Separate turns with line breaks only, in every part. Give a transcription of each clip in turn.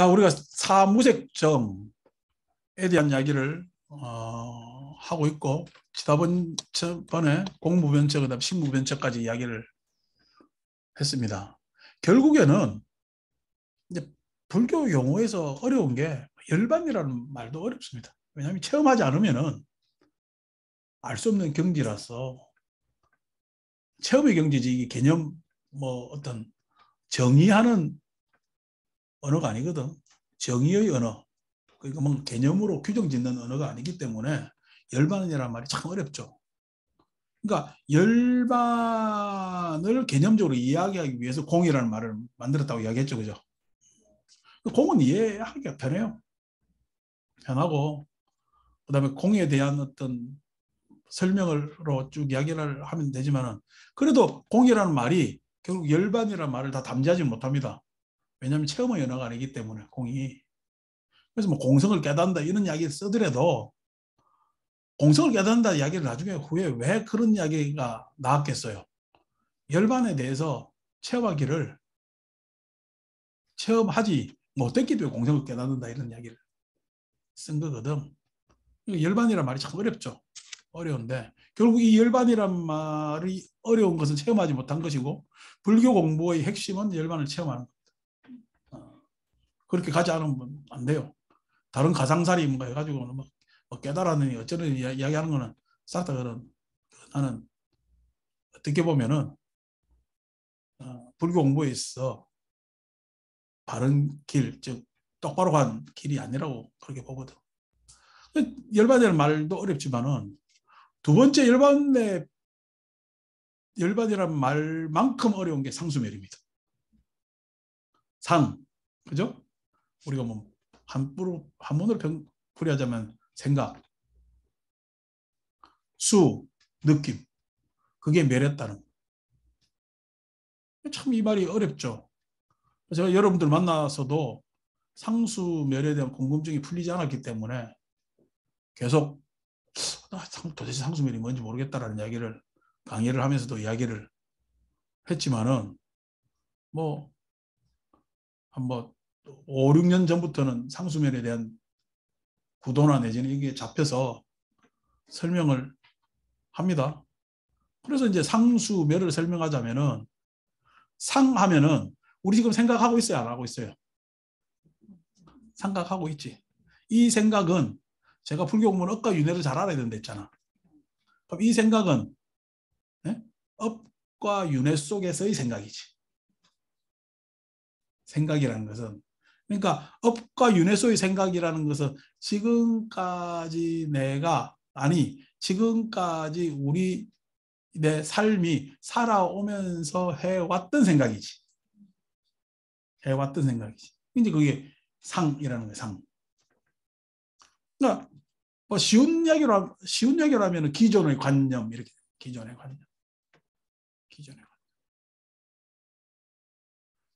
자, 우리가 사무색정에 대한 이야기를 하고 있고, 지난번에 공무변처, 그다음 식무변처까지 이야기를 했습니다. 결국에는 이제 불교 용어에서 어려운 게 열반이라는 말도 어렵습니다. 왜냐하면 체험하지 않으면은 알 수 없는 경지라서, 체험의 경지지 이게 개념 뭐 어떤 정의하는 언어가 아니거든. 정의의 언어. 그러니까 뭐 개념으로 규정 짓는 언어가 아니기 때문에 열반이라는 말이 참 어렵죠. 그러니까 열반을 개념적으로 이야기하기 위해서 공이라는 말을 만들었다고 이야기했죠. 그죠? 공은 이해하기가 편해요. 편하고, 그 다음에 공에 대한 어떤 설명으로 쭉 이야기를 하면 되지만은, 그래도 공이라는 말이 결국 열반이라는 말을 다 담지하지 못합니다. 왜냐하면 체험의 언어가 아니기 때문에, 공이. 그래서 뭐 공성을 깨닫는다 이런 이야기를 쓰더라도, 공성을 깨닫는다 이야기를 나중에 후에 왜 그런 이야기가 나왔겠어요? 열반에 대해서 체험하기를 체험하지 못했기 때문에 공성을 깨닫는다 이런 이야기를 쓴 거거든. 열반이란 말이 참 어렵죠. 어려운데 결국 이 열반이란 말이 어려운 것은 체험하지 못한 것이고, 불교 공부의 핵심은 열반을 체험하는 겁니다. 그렇게 가지 않으면 안 돼요. 다른 가상살이 뭔가 해가지고 뭐 깨달았느니 어쩌느니 이야기하는 거는 싹 다 그런, 나는 어떻게 보면은 불교 공부에 있어 바른 길, 즉 똑바로 간 길이 아니라고 그렇게 보거든. 열반이라는 말도 어렵지만은 두 번째 열반이라는 말만큼 어려운 게 상수멸입니다. 상, 그죠? 우리가 뭐 한문으로 풀이하자면 생각, 수, 느낌, 그게 멸했다는. 참 이 말이 어렵죠. 제가 여러분들 만나서도 상수멸에 대한 궁금증이 풀리지 않았기 때문에 계속 도대체 상수멸이 뭔지 모르겠다라는 이야기를 강의를 하면서도 이야기를 했지만은, 뭐 한 5, 6년 전부터는 상수멸에 대한 구도나 내지는 이게 잡혀서 설명을 합니다. 그래서 이제 상수멸을 설명하자면은, 상하면은 우리 지금 생각하고 있어요, 안 하고 있어요? 생각하고 있지. 이 생각은, 제가 불교 공부는 업과 윤회를 잘 알아야 된다 했잖아. 그럼 이 생각은 업과 윤회 속에서의 생각이지. 생각이라는 것은, 그러니까 업과 윤회 속의 생각이라는 것은 지금까지 우리 내 삶이 살아오면서 해왔던 생각이지. 해왔던 생각이지. 이제 그게 상이라는 거예요, 상. 그러니까 뭐 쉬운 얘기로 하면 기존의 관념, 이렇게. 기존의 관념. 기존의 관념.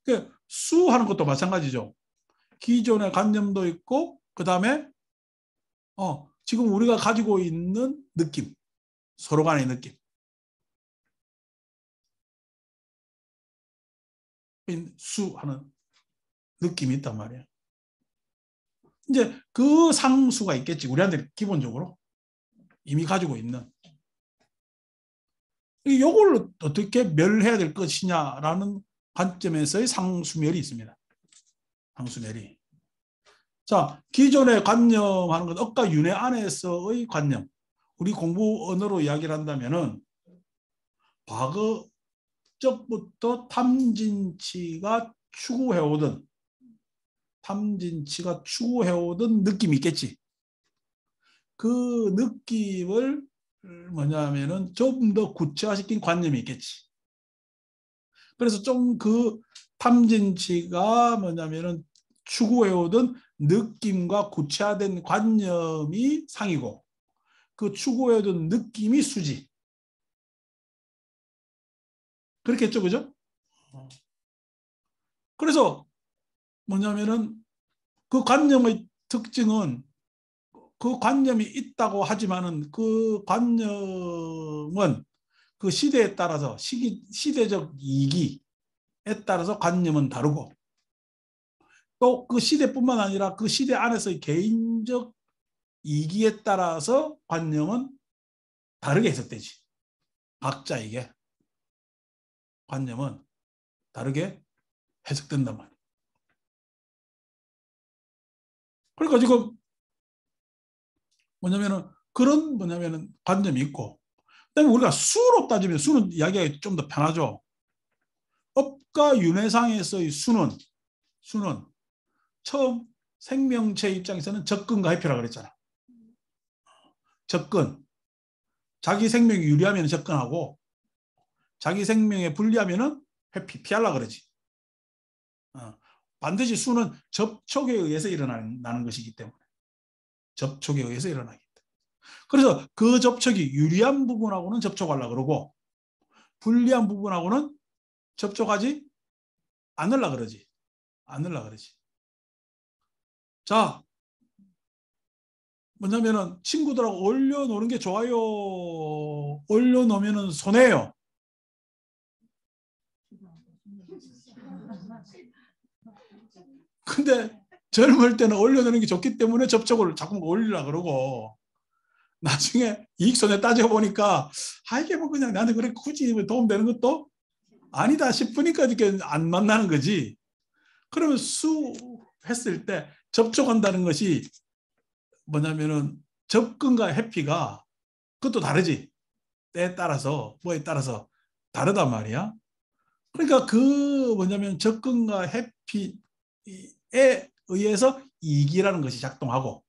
그 수하는 것도 마찬가지죠. 기존의 관념도 있고, 그 다음에 지금 우리가 가지고 있는 느낌, 서로 간의 느낌. 수하는 느낌이 있단 말이야. 이제 그 상수가 있겠지. 우리한테 기본적으로 이미 가지고 있는. 이걸 어떻게 멸해야 될 것이냐라는 관점에서의 상수멸이 있습니다. 상수멸이. 자, 기존의 관념하는 건 업과 윤회 안에서의 관념. 우리 공부 언어로 이야기를 한다면은 과거적부터 탐진치가 추구해오던 느낌이 있겠지. 그 느낌을 뭐냐면은 좀 더 구체화시킨 관념이 있겠지. 그래서 좀 그 탐진치가 뭐냐면은 추구해오던 느낌과 구체화된 관념이 상이고, 그 추구해오던 느낌이 수지. 그렇겠죠, 그죠? 그래서 뭐냐면은 그 관념의 특징은, 그 관념이 있다고 하지만은 그 관념은 그 시대에 따라서 시대적 이기에 따라서 관념은 다르고, 또 그 시대뿐만 아니라 그 시대 안에서의 개인적 이기에 따라서 관념은 다르게 해석되지. 각자에게 관념은 다르게 해석된단 말이야. 그러니까 지금 그런 관념이 있고, 그다음에 우리가 수로 따지면 수는 이야기하기 좀 더 편하죠. 업과 윤회상에서의 수는 처음 생명체 입장에서는 접근과 회피라고 그랬잖아. 접근. 자기 생명이 유리하면 접근하고 자기 생명에 불리하면 회피, 피하려고 그러지. 반드시 수는 접촉에 의해서 일어나는 것이기 때문에. 접촉에 의해서 일어나기 때문에. 그래서 그 접촉이 유리한 부분하고는 접촉하려고 그러고 불리한 부분하고는 접촉하지 않으려고 그러지. 자, 뭐냐면은 친구들하고 올려놓는 게 좋아요. 올려놓으면 손해예요. 근데 젊을 때는 올려놓는 게 좋기 때문에 접촉을 자꾸 올리려고 그러고 나중에 이익 손해 따져보니까 이게 뭐 그냥 나한테 그렇게 굳이 도움되는 것도 아니다 싶으니까 이렇게 안 만나는 거지. 그러면 수 했을 때 접촉한다는 것이 뭐냐면은 접근과 회피가 그것도 다르지. 때에 따라서 뭐에 따라서 다르단 말이야. 그러니까 그 뭐냐면 접근과 회피에 의해서 이기라는 것이 작동하고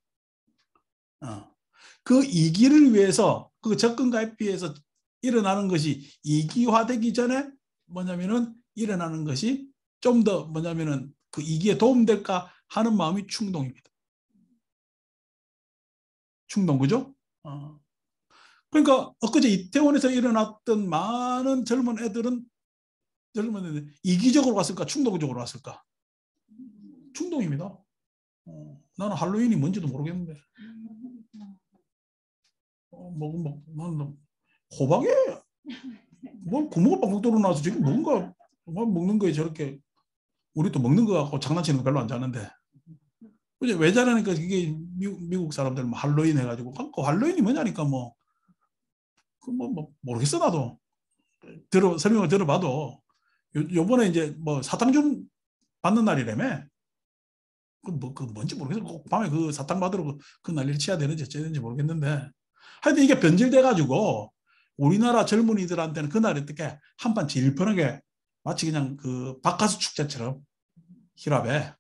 그 이기를 위해서 그 접근과 회피에서 일어나는 것이 이기화되기 전에 뭐냐면은 일어나는 것이 좀 더 뭐냐면은 그 이기에 도움될까 하는 마음이 충동입니다. 충동, 그죠? 그러니까 엊그제 이태원에서 일어났던 많은 젊은 애들 이기적으로 왔을까 충동적으로 왔을까? 충동입니다. 나는 할로윈이 뭔지도 모르겠는데 나는 호박에 뭘 구멍을 빡빡 뚫어놔서 지금 뭔가 뭐 먹는 거에 저렇게 우리 또 먹는 거 갖고 장난치는 거 별로 안 좋아하는데 왜 잘하니까 이게 미국 사람들 뭐 할로윈 해가지고 할로윈이 뭐냐니까 모르겠어 나도 설명을 들어봐도 요번에 이제 뭐 사탕 받는 날이라며 그 뭔지 모르겠어 꼭 밤에 그 사탕 받으러 그 난리를 치야 되는지 어째야 되는지 모르겠는데 하여튼 이게 변질돼 가지고 우리나라 젊은이들한테는 그날 어떻게 한판 제일 편하게 마치 그냥 그 바카스 축제처럼 히랍에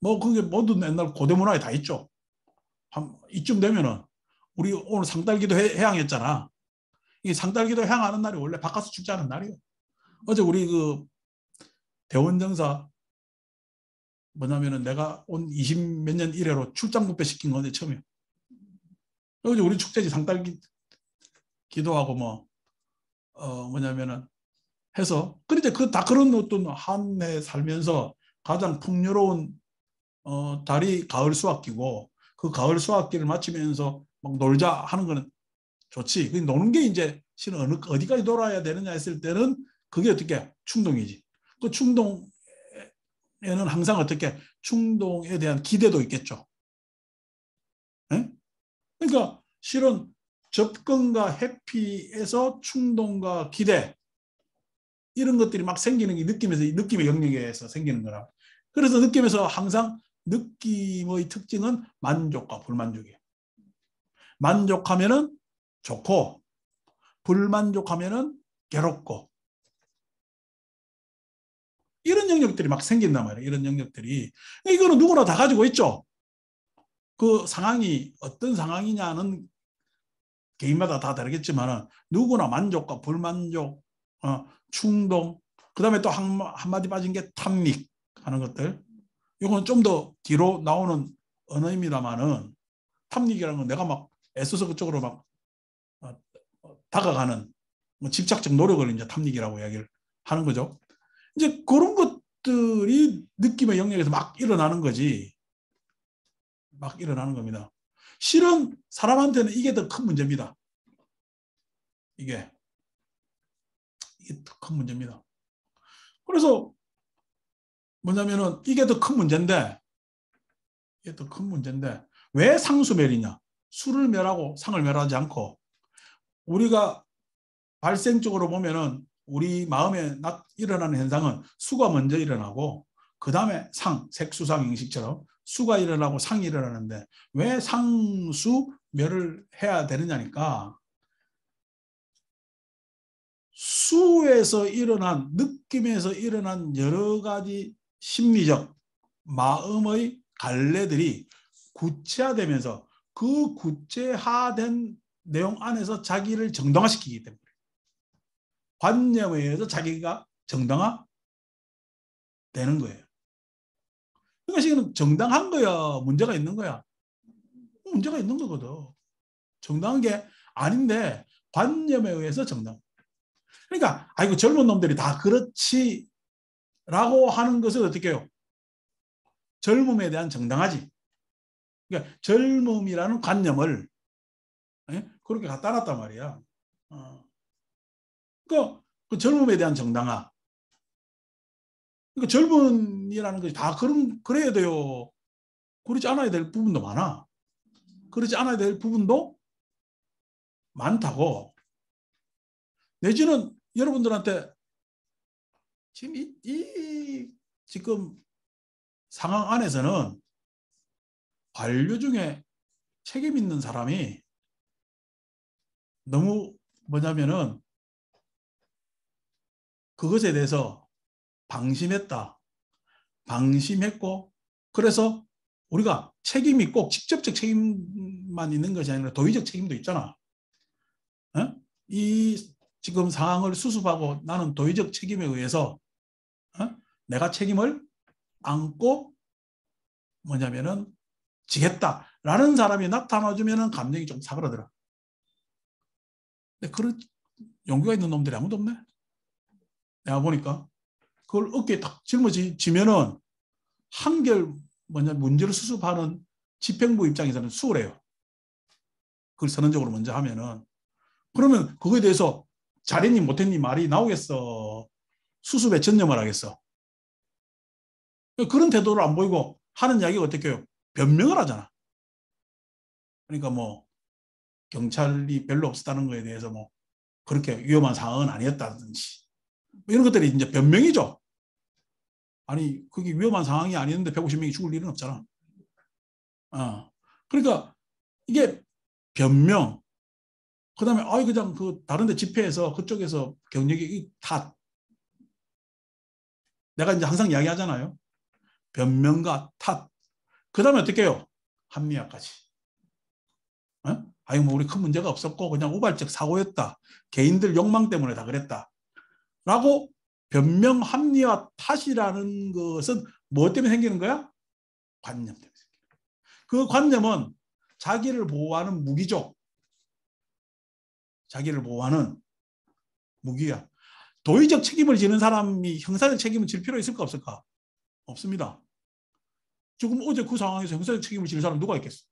뭐 그게 모든 옛날 고대 문화에 다 있죠. 이쯤 되면은 우리 오늘 상달기도 해양했잖아. 이 상달기도 해양하는 날이 원래 바카스 축제하는 날이에요. 어제 우리 그 대원정사 뭐냐면은 내가 온 20 몇 년 이래로 출장 뷔페 시킨 건데 처음이에요. 어제 우리 축제지 상달기 기도하고 뭐냐면은 해서 그런데 다 그런 어떤 한 해 살면서 가장 풍요로운 달이 가을 수학기고 그 가을 수학기를 마치면서 막 놀자 하는 거는 좋지. 그 노는 게 이제 실은 어디까지 놀아야 되느냐 했을 때는 그게 어떻게 충동이지. 그 충동에는 항상 어떻게 충동에 대한 기대도 있겠죠. 네? 그러니까 실은 접근과 회피에서 충동과 기대 이런 것들이 막 생기는 게 느낌의 영역에서 생기는 거라. 그래서 느낌에서 항상 느낌의 특징은 만족과 불만족이에요. 만족하면은 좋고 불만족하면은 괴롭고 이런 영역들이 막 생긴단 말이에요. 이런 영역들이. 이거는 누구나 다 가지고 있죠. 그 상황이 어떤 상황이냐는 개인마다 다 다르겠지만 누구나 만족과 불만족, 충동, 그 다음에 또 한마디 빠진 게 탐닉 하는 것들. 이건 좀 더 뒤로 나오는 언어입니다만은 탐닉이라는 건 내가 막 애써서 그쪽으로 막 다가가는 집착적 노력을 이제 탐닉이라고 이야기를 하는 거죠. 이제 그런 것들이 느낌의 영역에서 막 일어나는 거지. 막 일어나는 겁니다. 실은 사람한테는 이게 더 큰 문제입니다. 이게 더 큰 문제입니다. 그래서 뭐냐면은 이게 더 큰 문제인데, 이게 더 큰 문제인데, 왜 상수멸이냐? 수를 멸하고 상을 멸하지 않고, 우리가 발생적으로 보면은 우리 마음에 일어나는 현상은 수가 먼저 일어나고, 그 다음에 상, 색수상 형식처럼 수가 일어나고 상이 일어나는데, 왜 상수멸을 해야 되느냐니까, 수에서 일어난, 느낌에서 일어난 여러 가지 심리적 마음의 갈래들이 구체화되면서 그 구체화된 내용 안에서 자기를 정당화시키기 때문에, 관념에 의해서 자기가 정당화되는 거예요. 그러니까 지금 정당한 거야, 문제가 있는 거야? 문제가 있는 거거든. 정당한 게 아닌데 관념에 의해서 정당. 그러니까 아이고 젊은 놈들이 다 그렇지라고 하는 것을 어떻게 해요? 젊음에 대한 정당하지. 그러니까 젊음이라는 관념을 그렇게 갖다 놨단 말이야. 그 젊음에 대한 정당화. 그러니까 젊은이라는 것이 다 그래야 돼요. 그렇지 않아야 될 부분도 많아. 그렇지 않아야 될 부분도 많다고. 내지는 여러분들한테 지금 지금 상황 안에서는 관료 중에 책임 있는 사람이 너무 뭐냐면은 그것에 대해서 방심했다. 방심했고, 그래서 우리가 책임이 꼭 직접적 책임만 있는 것이 아니라 도의적 책임도 있잖아. 이 지금 상황을 수습하고 나는 도의적 책임에 의해서 내가 책임을 안고 뭐냐면은 지겠다라는 사람이 나타나주면은 감정이 좀 사그라들어. 근데 그런 용기가 있는 놈들이 아무도 없네. 내가 보니까 그걸 어깨에 딱 짊어지면은 한결 문제를 수습하는 집행부 입장에서는 수월해요. 그걸 선언적으로 먼저 하면은. 그러면 그거에 대해서 잘했니 못했니 말이 나오겠어? 수습에 전념을 하겠어? 그런 태도를 안 보이고 하는 이야기가 어떻게 해요? 변명을 하잖아. 그러니까 뭐 경찰이 별로 없었다는 거에 대해서 뭐 그렇게 위험한 상황은 아니었다든지 이런 것들이 이제 변명이죠. 아니 그게 위험한 상황이 아니었는데 150명이 죽을 일은 없잖아. 그러니까 이게 변명. 그다음에 그냥 그 다른데 집회에서 그쪽에서 경력이 탓. 내가 이제 항상 이야기하잖아요. 변명과 탓. 그다음에 어떻게 해요? 합리화까지. 뭐 우리 큰 문제가 없었고 그냥 우발적 사고였다. 개인들 욕망 때문에 다 그랬다. 라고 변명, 합리화, 탓이라는 것은 뭐 때문에 생기는 거야? 관념 때문에 생기는 거야. 그 관념은 자기를 보호하는 무기죠. 자기를 보호하는 무기야. 도의적 책임을 지는 사람이 형사적 책임을 질 필요 있을까 없을까? 없습니다. 지금 어제 그 상황에서 형사적 책임을 지는 사람 누가 있겠어?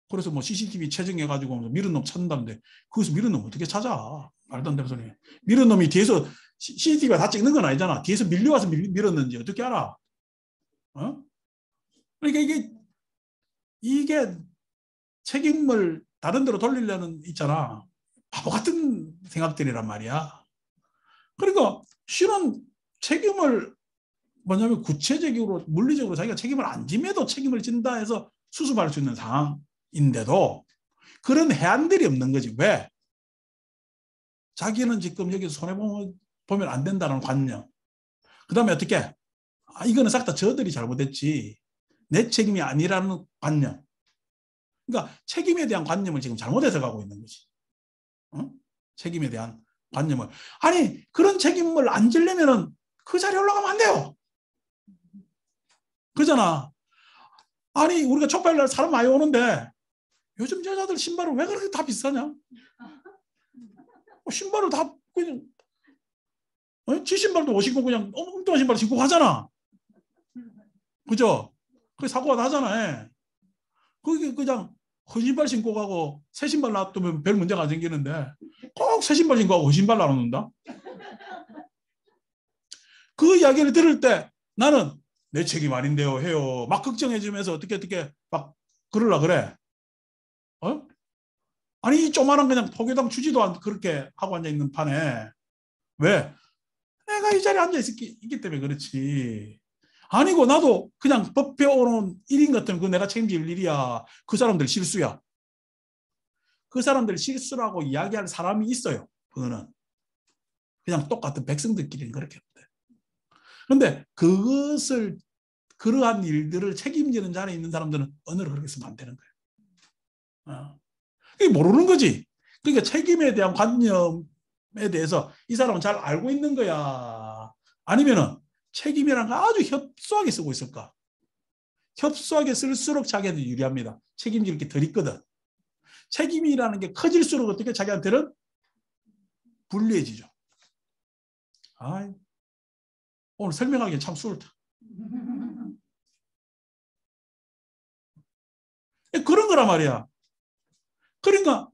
그래서 뭐 CCTV 채증해가지고 미른 놈 찾는다는데 거기서 미른 놈 어떻게 찾아? 말도 안 되는 소리. 미른 놈이 뒤에서 CCTV가 다 찍는 건 아니잖아. 뒤에서 밀려와서 밀었는지 어떻게 알아? 그러니까 이게 책임을 다른 데로 돌리려는 있잖아. 바보 같은 생각들이란 말이야. 그러니까 실은 책임을 뭐냐면 구체적으로 물리적으로 자기가 책임을 안 지면도 책임을 진다 해서 수습할 수 있는 상황인데도 그런 해안들이 없는 거지. 왜? 자기는 지금 여기서 손해보면 안 된다는 관념. 그 다음에 어떻게? 이거는 싹 다 저들이 잘못했지. 내 책임이 아니라는 관념. 그러니까 책임에 대한 관념을 지금 잘못해서 가고 있는 거지. 책임에 대한 관념을. 아니 그런 책임을 안 지려면은 그 자리에 올라가면 안 돼요. 그잖아. 아니 우리가 촉발날 사람 많이 오는데 요즘 여자들 신발을 왜 그렇게 다 비싸냐? 신발을 다 그냥 지 신발도 못 신고 그냥 엉뚱한 신발 신고 가잖아. 그죠? 그 사고가 나잖아. 그게 그냥 허신발 신고 가고 새 신발 놔두면 별 문제가 안 생기는데 꼭 새 신발 신고 가고 허신발 놔놓는다? 그 이야기를 들을 때 나는 내 책임 아닌데요 해요. 막 걱정해주면서 어떻게 막 그러려 그래. 어? 아니 이 조만한 그냥 포교당 주지도 않고 그렇게 하고 앉아있는 판에 왜? 내가 이 자리에 앉아있기 때문에 그렇지. 아니고 나도 그냥 법 배워오는 일인 같은 그 내가 책임질 일이야. 그 사람들 실수야. 그 사람들 실수라고 이야기할 사람이 있어요. 그거는 그냥 똑같은 백성들끼리는 그렇게 없대. 그런데 그것을 그러한 일들을 책임지는 자리에 있는 사람들은 언어를 그렇게 쓰면 안 되는 거예요. 그게 모르는 거지. 그러니까 책임에 대한 관념에 대해서 이 사람은 잘 알고 있는 거야. 아니면은 책임이라는 거 아주 협소하게 쓰고 있을까? 협소하게 쓸수록 자기한테 유리합니다. 책임질 게 덜 있거든. 책임이라는 게 커질수록 어떻게 자기한테는 불리해지죠. 아, 오늘 설명하기엔 참 수월다. 그런 거란 말이야. 그러니까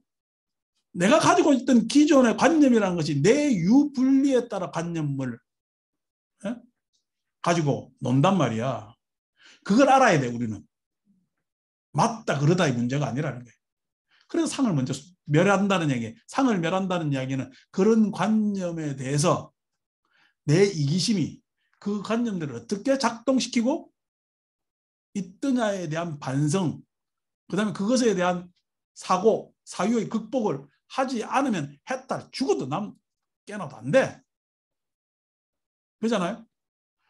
내가 가지고 있던 기존의 관념이라는 것이 내 유불리에 따라 관념을 가지고 논단 말이야. 그걸 알아야 돼, 우리는. 맞다, 그러다의 문제가 아니라는 거예요. 그래서 상을 먼저 멸한다는 얘기. 상을 멸한다는 이야기는 그런 관념에 대해서 내 이기심이 그 관념들을 어떻게 작동시키고 있느냐에 대한 반성, 그 다음에 그것에 대한 사고, 사유의 극복을 하지 않으면 했다 죽어도 남 깨나도 안 돼. 그렇잖아요?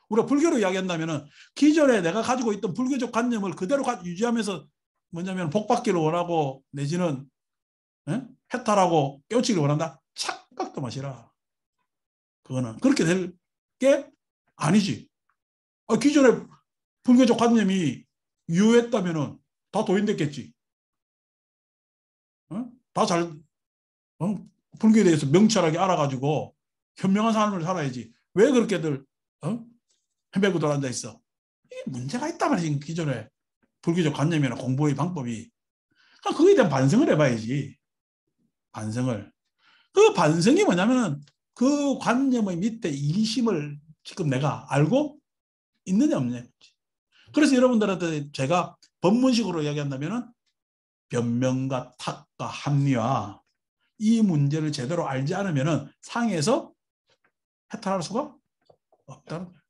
우리가 불교로 이야기한다면 기존에 내가 가지고 있던 불교적 관념을 그대로 유지하면서 뭐냐면 복받기를 원하고 내지는 해탈하고 깨우치기를 원한다. 착각도 마시라. 그거는 그렇게 될 게 아니지. 기존에 불교적 관념이 유효했다면 다 도인됐겠지. 다 잘 불교에 대해서 명철하게 알아가지고 현명한 삶을 살아야지. 왜 그렇게들 헤매고 앉아 있어? 이게 문제가 있단 말이지. 기존에 불교적 관념이나 공부의 방법이. 그거에 대한 반성을 해봐야지. 반성을. 그 반성이 뭐냐면은 그 관념의 밑에 이심을 지금 내가 알고 있느냐 없느냐. 그래서 여러분들한테 제가 법문식으로 이야기한다면은 변명과 탁과 합리화 이 문제를 제대로 알지 않으면은 상에서 해탈할 수가 없다는 거예요.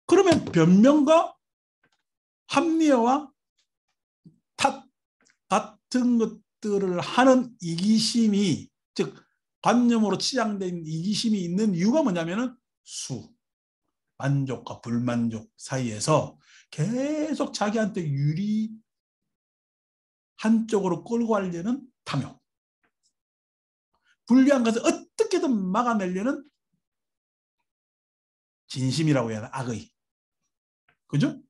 그러면 변명과 합리화와 탓 같은 것들을 하는 이기심이 즉 관념으로 치장된 이기심이 있는 이유가 뭐냐면은 만족과 불만족 사이에서 계속 자기한테 유리 한쪽으로 끌고 가려는 탐욕. 불리한 것을 어떻게든 막아내려는 진심이라고 해야 하나, 악의. 그죠?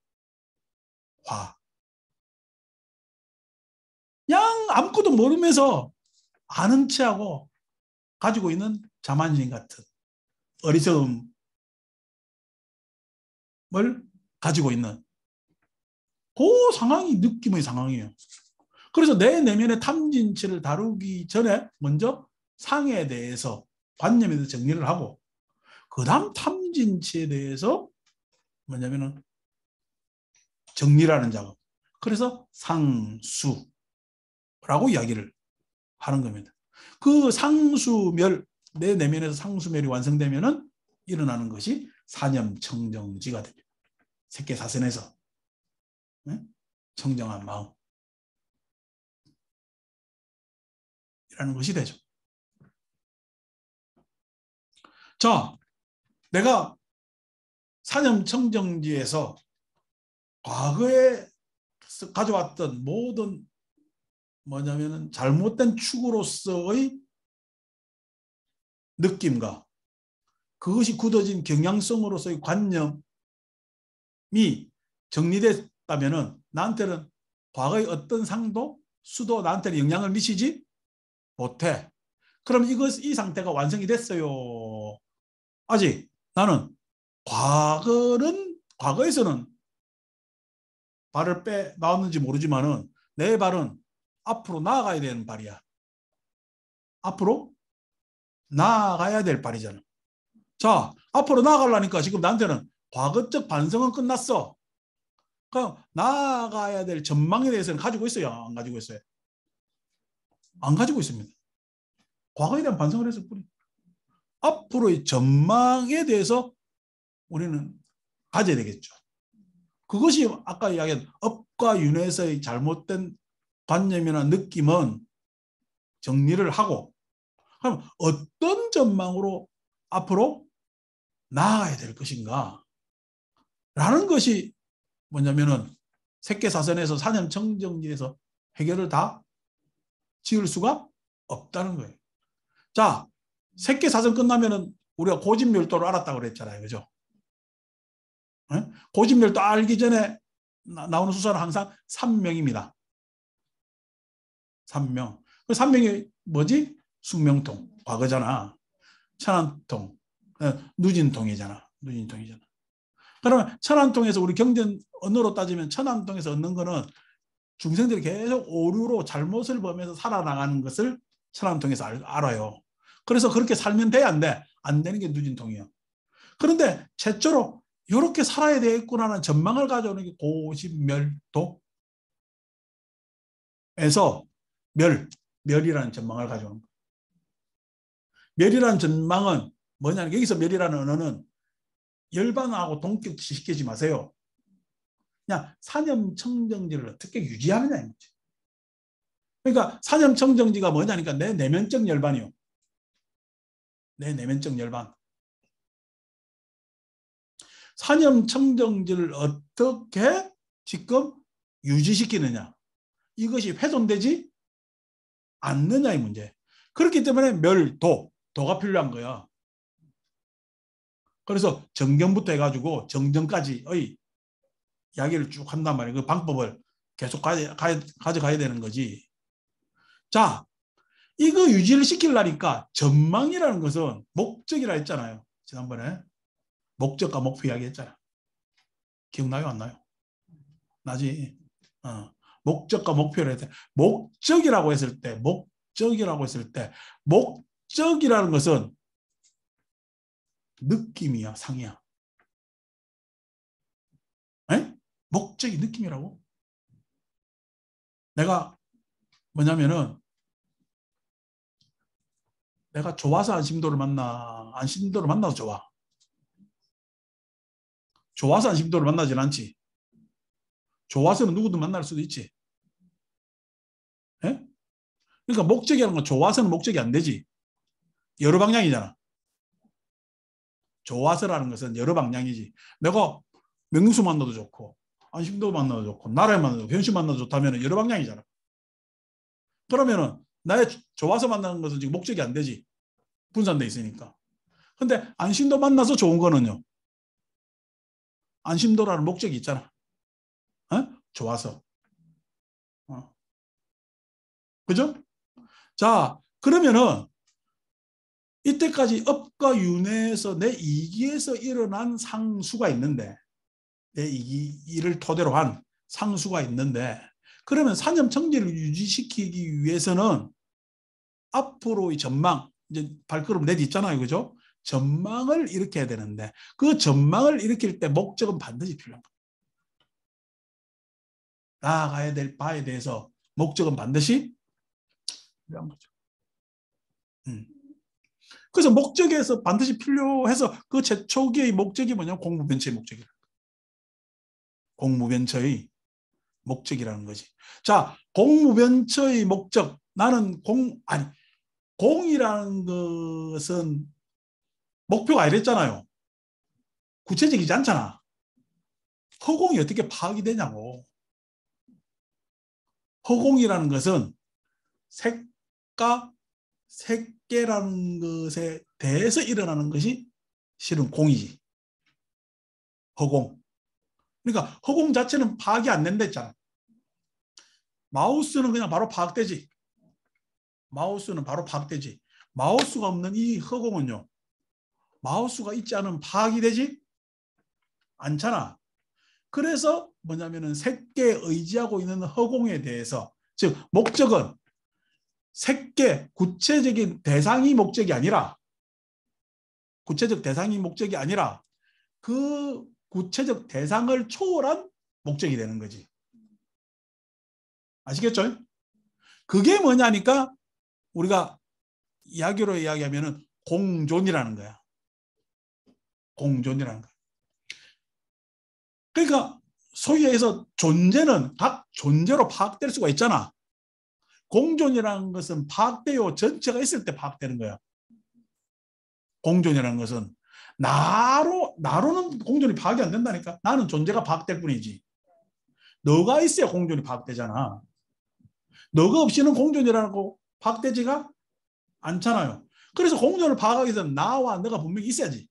화. 그냥 아무것도 모르면서 아는 체하고 가지고 있는 자만심 같은 어리석음을 가지고 있는 그 상황이 느낌의 상황이에요. 그래서 내 내면의 탐진치를 다루기 전에 먼저 상에 대해서 관념에 대해서 정리를 하고 그 다음 탐진치에 대해서 뭐냐면은 정리라는 작업. 그래서 상수라고 이야기를 하는 겁니다. 그 상수멸, 내 내면에서 상수멸이 완성되면은 일어나는 것이 사념청정지가 됩니다. 색계사선에서 청정한 마음. 이라는 것이 되죠. 자, 내가 사념청정지에서 과거에 가져왔던 모든 뭐냐면은 잘못된 축으로서의 느낌과 그것이 굳어진 경향성으로서의 관념이 정리됐다면은 나한테는 과거의 어떤 상도, 수도 나한테는 영향을 미치지 못해. 그럼 이 상태가 완성이 됐어요. 아직 나는 과거에서는 발을 빼 나왔는지 모르지만은 내 발은 앞으로 나아가야 되는 발이야. 앞으로 나아가야 될 발이잖아. 자, 앞으로 나아가려니까 지금 나한테는 과거적 반성은 끝났어. 그럼 나아가야 될 전망에 대해서는 가지고 있어요? 안 가지고 있어요? 안 가지고 있습니다. 과거에 대한 반성을 해서 뿐이. 앞으로의 전망에 대해서 우리는 가져야 되겠죠. 그것이 아까 이야기한 업과 윤회에서의 잘못된 관념이나 느낌은 정리를 하고, 그럼 어떤 전망으로 앞으로 나아가야 될 것인가 라는 것이 뭐냐면은 색계사선에서 사념청정지에서 해결을 다 지을 수가 없다는 거예요. 자, 색계사선 끝나면은 우리가 고집멸도를 알았다고 그랬잖아요. 그죠? 네? 고집멸도 알기 전에 나오는 수사는 항상 삼명입니다. 삼명. 그 삼명이 뭐지? 숙명통, 과거잖아. 천안통, 누진통이잖아. 누진통이잖아. 그러면 천안통에서 우리 경전 언어로 따지면 천안통에서 얻는 거는 중생들이 계속 오류로 잘못을 범해서 살아나가는 것을 천안통에서 알아요. 그래서 그렇게 살면 돼, 안 돼? 안 되는 게 누진통이에요. 그런데 최초로 이렇게 살아야 되겠구나는 전망을 가져오는 게 고집멸도에서 멸이라는 전망을 가져오는 거예요. 멸이라는 전망은 뭐냐면 여기서 멸이라는 언어는 열반하고 동격시키지 마세요. 그냥 사념청정지를 어떻게 유지하느냐 이거지. 그러니까 사념청정지가 뭐냐니까 내 내면적 열반이요. 내 내면적 열반. 사념청정지를 어떻게 지금 유지시키느냐. 이것이 훼손되지 않느냐의 문제. 그렇기 때문에 도가 필요한 거야. 그래서 정견부터 해가지고 정정까지의 이야기를 쭉 한단 말이에요. 그 방법을 계속 가져가야 되는 거지. 자, 이거 유지를 시키려니까 전망이라는 것은 목적이라 했잖아요. 지난번에 목적과 목표 이야기했잖아. 기억나요? 안 나요? 나지. 목적과 목표를 했을 때 목적이라고 했을 때 목적이라는 것은 느낌이야, 상이야. 에? 목적이 느낌이라고? 내가 뭐냐면은 내가 좋아서 안심도를 만나, 안심도를 만나서 좋아. 좋아서 안심도를 만나진 않지. 좋아서는 누구든 만날 수도 있지. 에? 그러니까 목적이라는 건 좋아서는 목적이 안 되지. 여러 방향이잖아. 좋아서라는 것은 여러 방향이지. 내가 명수 만나도 좋고 안심도 만나도 좋고 나라에 만나도 좋고 현실 만나도 좋다면 여러 방향이잖아. 그러면은 나의 좋아서 만나는 것은 지금 목적이 안 되지. 분산돼 있으니까. 근데 안심도 만나서 좋은 거는요. 안심도라는 목적이 있잖아. 어? 좋아서. 그죠? 자, 그러면은 이때까지 업과 윤회에서 내 이기에서 일어난 상수가 있는데 내 이기를 토대로 한 상수가 있는데 그러면 사념청지를 유지시키기 위해서는 앞으로의 전망, 이제 발걸음 내딛잖아요. 그죠? 전망을 일으켜야 되는데 그 전망을 일으킬 때 목적은 반드시 필요한 거예요. 나아가야 될 바에 대해서 목적은 반드시 필요한 거죠. 그래서 목적에서 반드시 필요해서 그 최초기의 목적이 뭐냐면 공무변처의 목적이에요. 공무변처의 목적이라는 거지. 자, 공무변처의 목적. 나는 공이라는 것은 목표가 아니랬잖아요. 구체적이지 않잖아. 허공이 어떻게 파악이 되냐고. 허공이라는 것은 색과 색계라는 것에 대해서 일어나는 것이 실은 공이지. 허공. 그러니까 허공 자체는 파악이 안 된다 했잖아. 마우스는 그냥 바로 파악되지. 마우스는 바로 파악되지. 마우스가 없는 이 허공은요. 마우스가 있지 않으면 파악이 되지 않잖아. 그래서 뭐냐면은 색계에 의지하고 있는 허공에 대해서 즉 목적은 색계 구체적인 대상이 목적이 아니라 구체적 대상이 목적이 아니라 그 구체적 대상을 초월한 목적이 되는 거지. 아시겠죠? 그게 뭐냐니까 우리가 이야기로 이야기하면은 공존이라는 거야. 공존이라는 거야. 그러니까 소위 해서 존재는 각 존재로 파악될 수가 있잖아. 공존이라는 것은 파악돼요. 전체가 있을 때 파악되는 거야. 공존이라는 것은 나로는 공존이 파악이 안 된다니까. 나는 존재가 파악될 뿐이지. 너가 있어야 공존이 파악되잖아. 너가 없이는 공존이라고 파악되지가 않잖아요. 그래서 공존을 파악하기 위해서는 나와 너가 분명히 있어야지.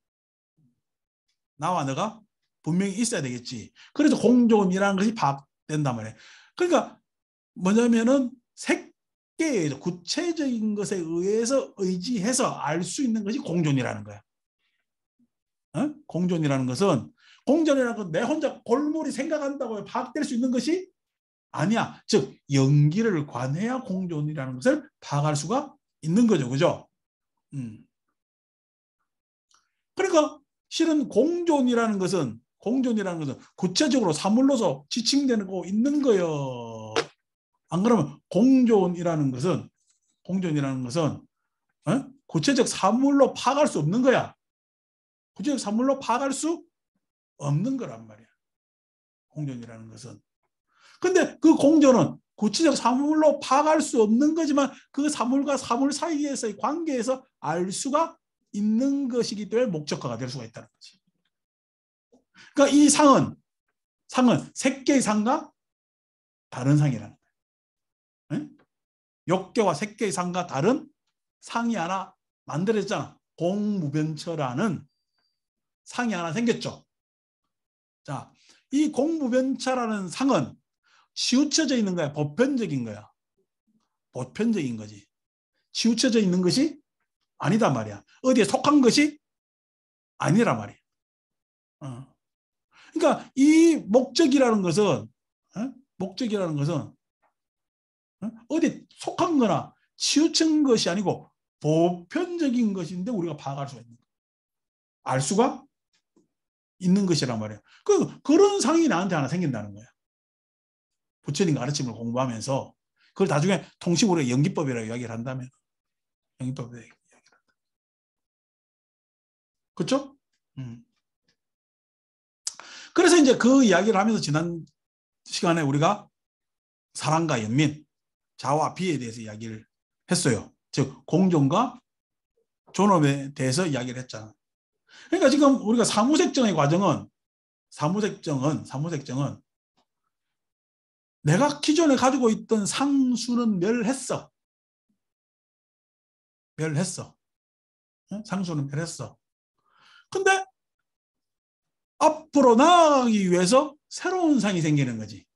나와 너가 분명히 있어야 되겠지. 그래서 공존이라는 것이 파악된단 말이에요. 그러니까 뭐냐면은 색계에 구체적인 것에 의해서 의지해서 알 수 있는 것이 공존이라는 거야. 어? 공존이라는 것은 공존이라는 건 내 혼자 골몰이 생각한다고 파악될 수 있는 것이 아니야. 즉 연기를 관해야 공존이라는 것을 파악할 수가 있는 거죠. 그죠? 그러니까 실은 공존이라는 것은 구체적으로 사물로서 지칭되는 거 있는 거예요. 안 그러면 공존이라는 것은 구체적 사물로 파악할 수 없는 거야. 구체적 사물로 파악할 수 없는 거란 말이야. 공존이라는 것은. 근데 그 공존은 구체적 사물로 파악할 수 없는 거지만 그 사물과 사물 사이에서의 관계에서 알 수가 있는 것이기 때문에 목적어가 될 수가 있다는 거지. 그러니까 이 상은 색계의 상과 다른 상이라는 거예요. 응? 욕계와 색계의 상과 다른 상이 하나 만들어졌잖아. 공무변처라는 상이 하나 생겼죠. 자, 이 공무변처라는 상은 치우쳐져 있는 거야. 보편적인 거야. 보편적인 거지. 치우쳐져 있는 것이 아니다 말이야. 어디에 속한 것이 아니라 말이야. 그러니까 이 목적이라는 것은 어디 속한 거나 치우친 것이 아니고 보편적인 것인데 우리가 파악할 수가 있는 거야. 알 수가 있는 것이란 말이야. 그런 상이 나한테 하나 생긴다는 거야. 부처님 가르침을 공부하면서 그걸 나중에 통식으로 연기법이라고 이야기를 한다면 연기법이라고 이야기를 한다. 그렇죠? 그래서 이제 그 이야기를 하면서 지난 시간에 우리가 사랑과 연민, 자와 비에 대해서 이야기를 했어요. 즉 공존과 존엄에 대해서 이야기를 했잖아. 그러니까 지금 우리가 사무색정의 과정은 내가 기존에 가지고 있던 상수는 멸했어. 상수는 멸했어. 근데 앞으로 나아가기 위해서 새로운 상이 생기는 거지.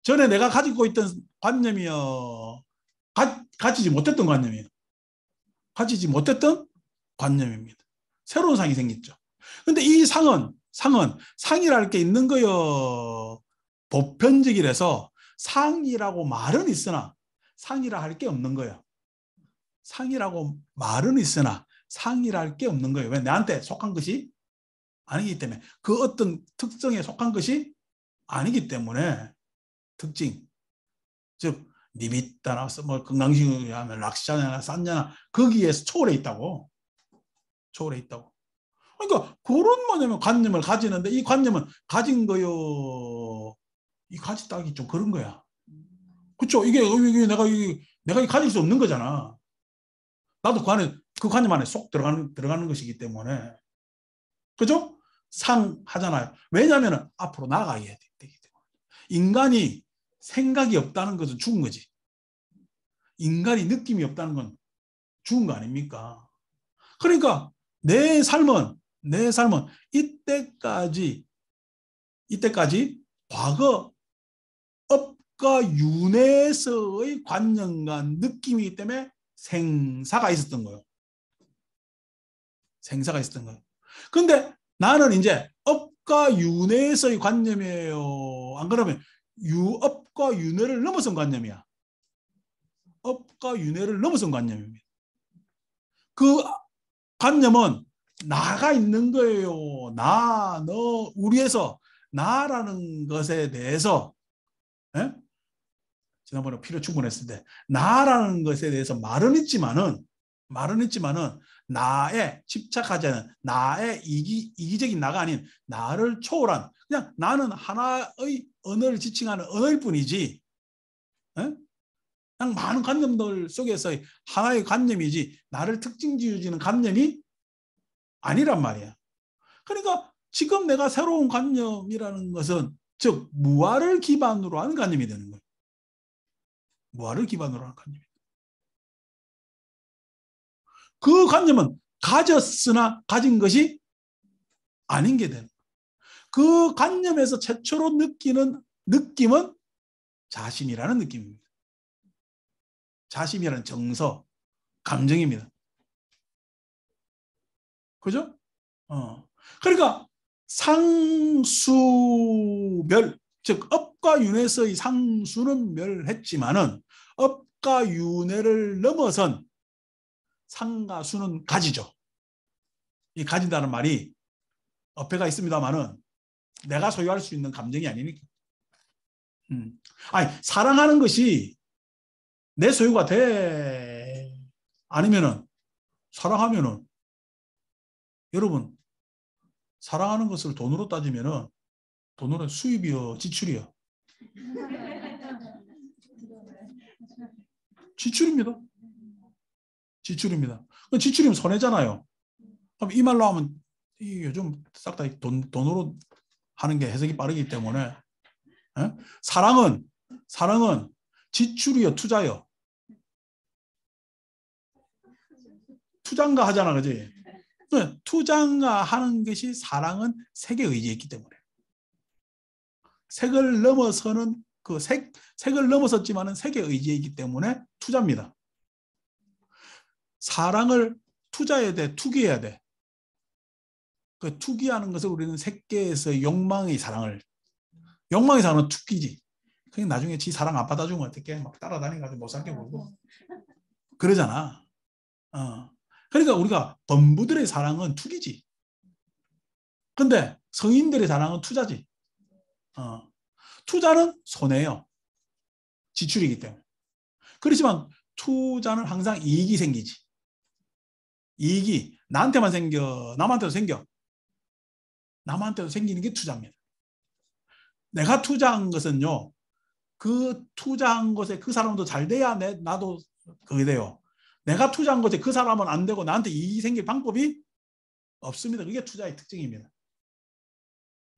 전에 내가 가지고 있던 관념이요. 가지지 못했던 관념이에요. 가지지 못했던 관념입니다. 새로운 상이 생겼죠. 근데 이 상이랄 게 있는 거요. 보편적이라서 상이라고 말은 있으나 상이라 할 게 없는 거예요. 상이라고 말은 있으나 상이라 할 게 없는 거예요. 왜? 나한테 속한 것이 아니기 때문에. 그 어떤 특성에 속한 것이 아니기 때문에. 특징. 즉 니미따나 뭐 건강식으로 하면 락샤나 산냐나 거기에서 초월해 있다고. 그러니까 그런 뭐냐면 관념을 가지는데 이 관념은 가진 거요. 이 가졌다기 좀 그런 거야. 그렇죠? 이게 내가 가질 수 없는 거잖아. 나도 그 관념 안에 쏙 들어가는 것이기 때문에. 그죠? 상하잖아요. 왜냐하면 앞으로 나아가야 되기 때문에. 인간이 생각이 없다는 것은 죽은 거지. 인간이 느낌이 없다는 건 죽은 거 아닙니까? 그러니까 내 삶은 이때까지 과거 업과 윤회에서의 관념과 느낌이기 때문에 생사가 있었던 거예요. 근데 나는 이제 업과 윤회에서의 관념이에요. 안 그러면 업과 윤회를 넘어선 관념이야. 업과 윤회를 넘어선 관념입니다. 관념은 나가 있는 거예요. 나, 너, 우리에서 나라는 것에 대해서 예? 지난번에 필요 충분했을 때 나라는 것에 대해서 말은 있지만은 나에 집착하지 않은 나의 이기적인 나가 아닌 나를 초월한 그냥 나는 하나의 언어를 지칭하는 언어일 뿐이지 예? 그냥 많은 관념들 속에서의 하나의 관념이지 나를 특징 지어주는 관념이 아니란 말이야. 그러니까 지금 내가 새로운 관념이라는 것은 즉 무아를 기반으로 하는 관념이 되는 거예요. 무아를 기반으로 하는 관념. 그 관념은 가졌으나 가진 것이 아닌 게 되는 거예요. 그 관념에서 최초로 느끼는 느낌은 자심이라는 느낌입니다. 자심이라는 정서, 감정입니다. 그죠? 그러니까 상수멸, 즉 업과 윤회에서의 상수는 멸했지만은 업과 윤회를 넘어선 상과 수는 가지죠. 이 가진다는 말이 어폐가 있습니다만은 내가 소유할 수 있는 감정이 아니니까. 아니 사랑하는 것이 내 소유가 돼 아니면은 사랑하면은 여러분 사랑하는 것을 돈으로 따지면은 돈으로 수입이요 지출이요 지출입니다. 지출입니다. 지출이면 손해잖아요. 그럼 이 말로 하면 요즘 싹 다 돈으로 하는 게 해석이 빠르기 때문에 에? 사랑은 지출이요 투자요. 투자인가 하잖아, 그지? 투자인가 하는 것이 사랑은 색에 의지했기 때문에 색을 넘어서는 그 색을 넘어섰지만은 색에 의지했기 때문에 투자입니다. 사랑을 투자해야 돼, 투기해야 돼. 그 투기하는 것을 우리는 색계에서 욕망의 사랑은 투기지. 그게 나중에 지 사랑 안 받아주면 어떻게 막 따라다니가지고 못 살게 굴고 그러잖아. 그러니까 우리가 범부들의 사랑은 투기지. 근데 성인들의 사랑은 투자지. 투자는 손해요. 지출이기 때문에. 그렇지만 투자는 항상 이익이 생기지. 이익이 나한테만 생겨, 남한테도 생겨. 남한테도 생기는 게 투자입니다. 내가 투자한 것은요. 그 투자한 것에 그 사람도 잘 돼야 나도 그게 돼요. 내가 투자한 것에 그 사람은 안 되고 나한테 이익이 생길 방법이 없습니다. 그게 투자의 특징입니다.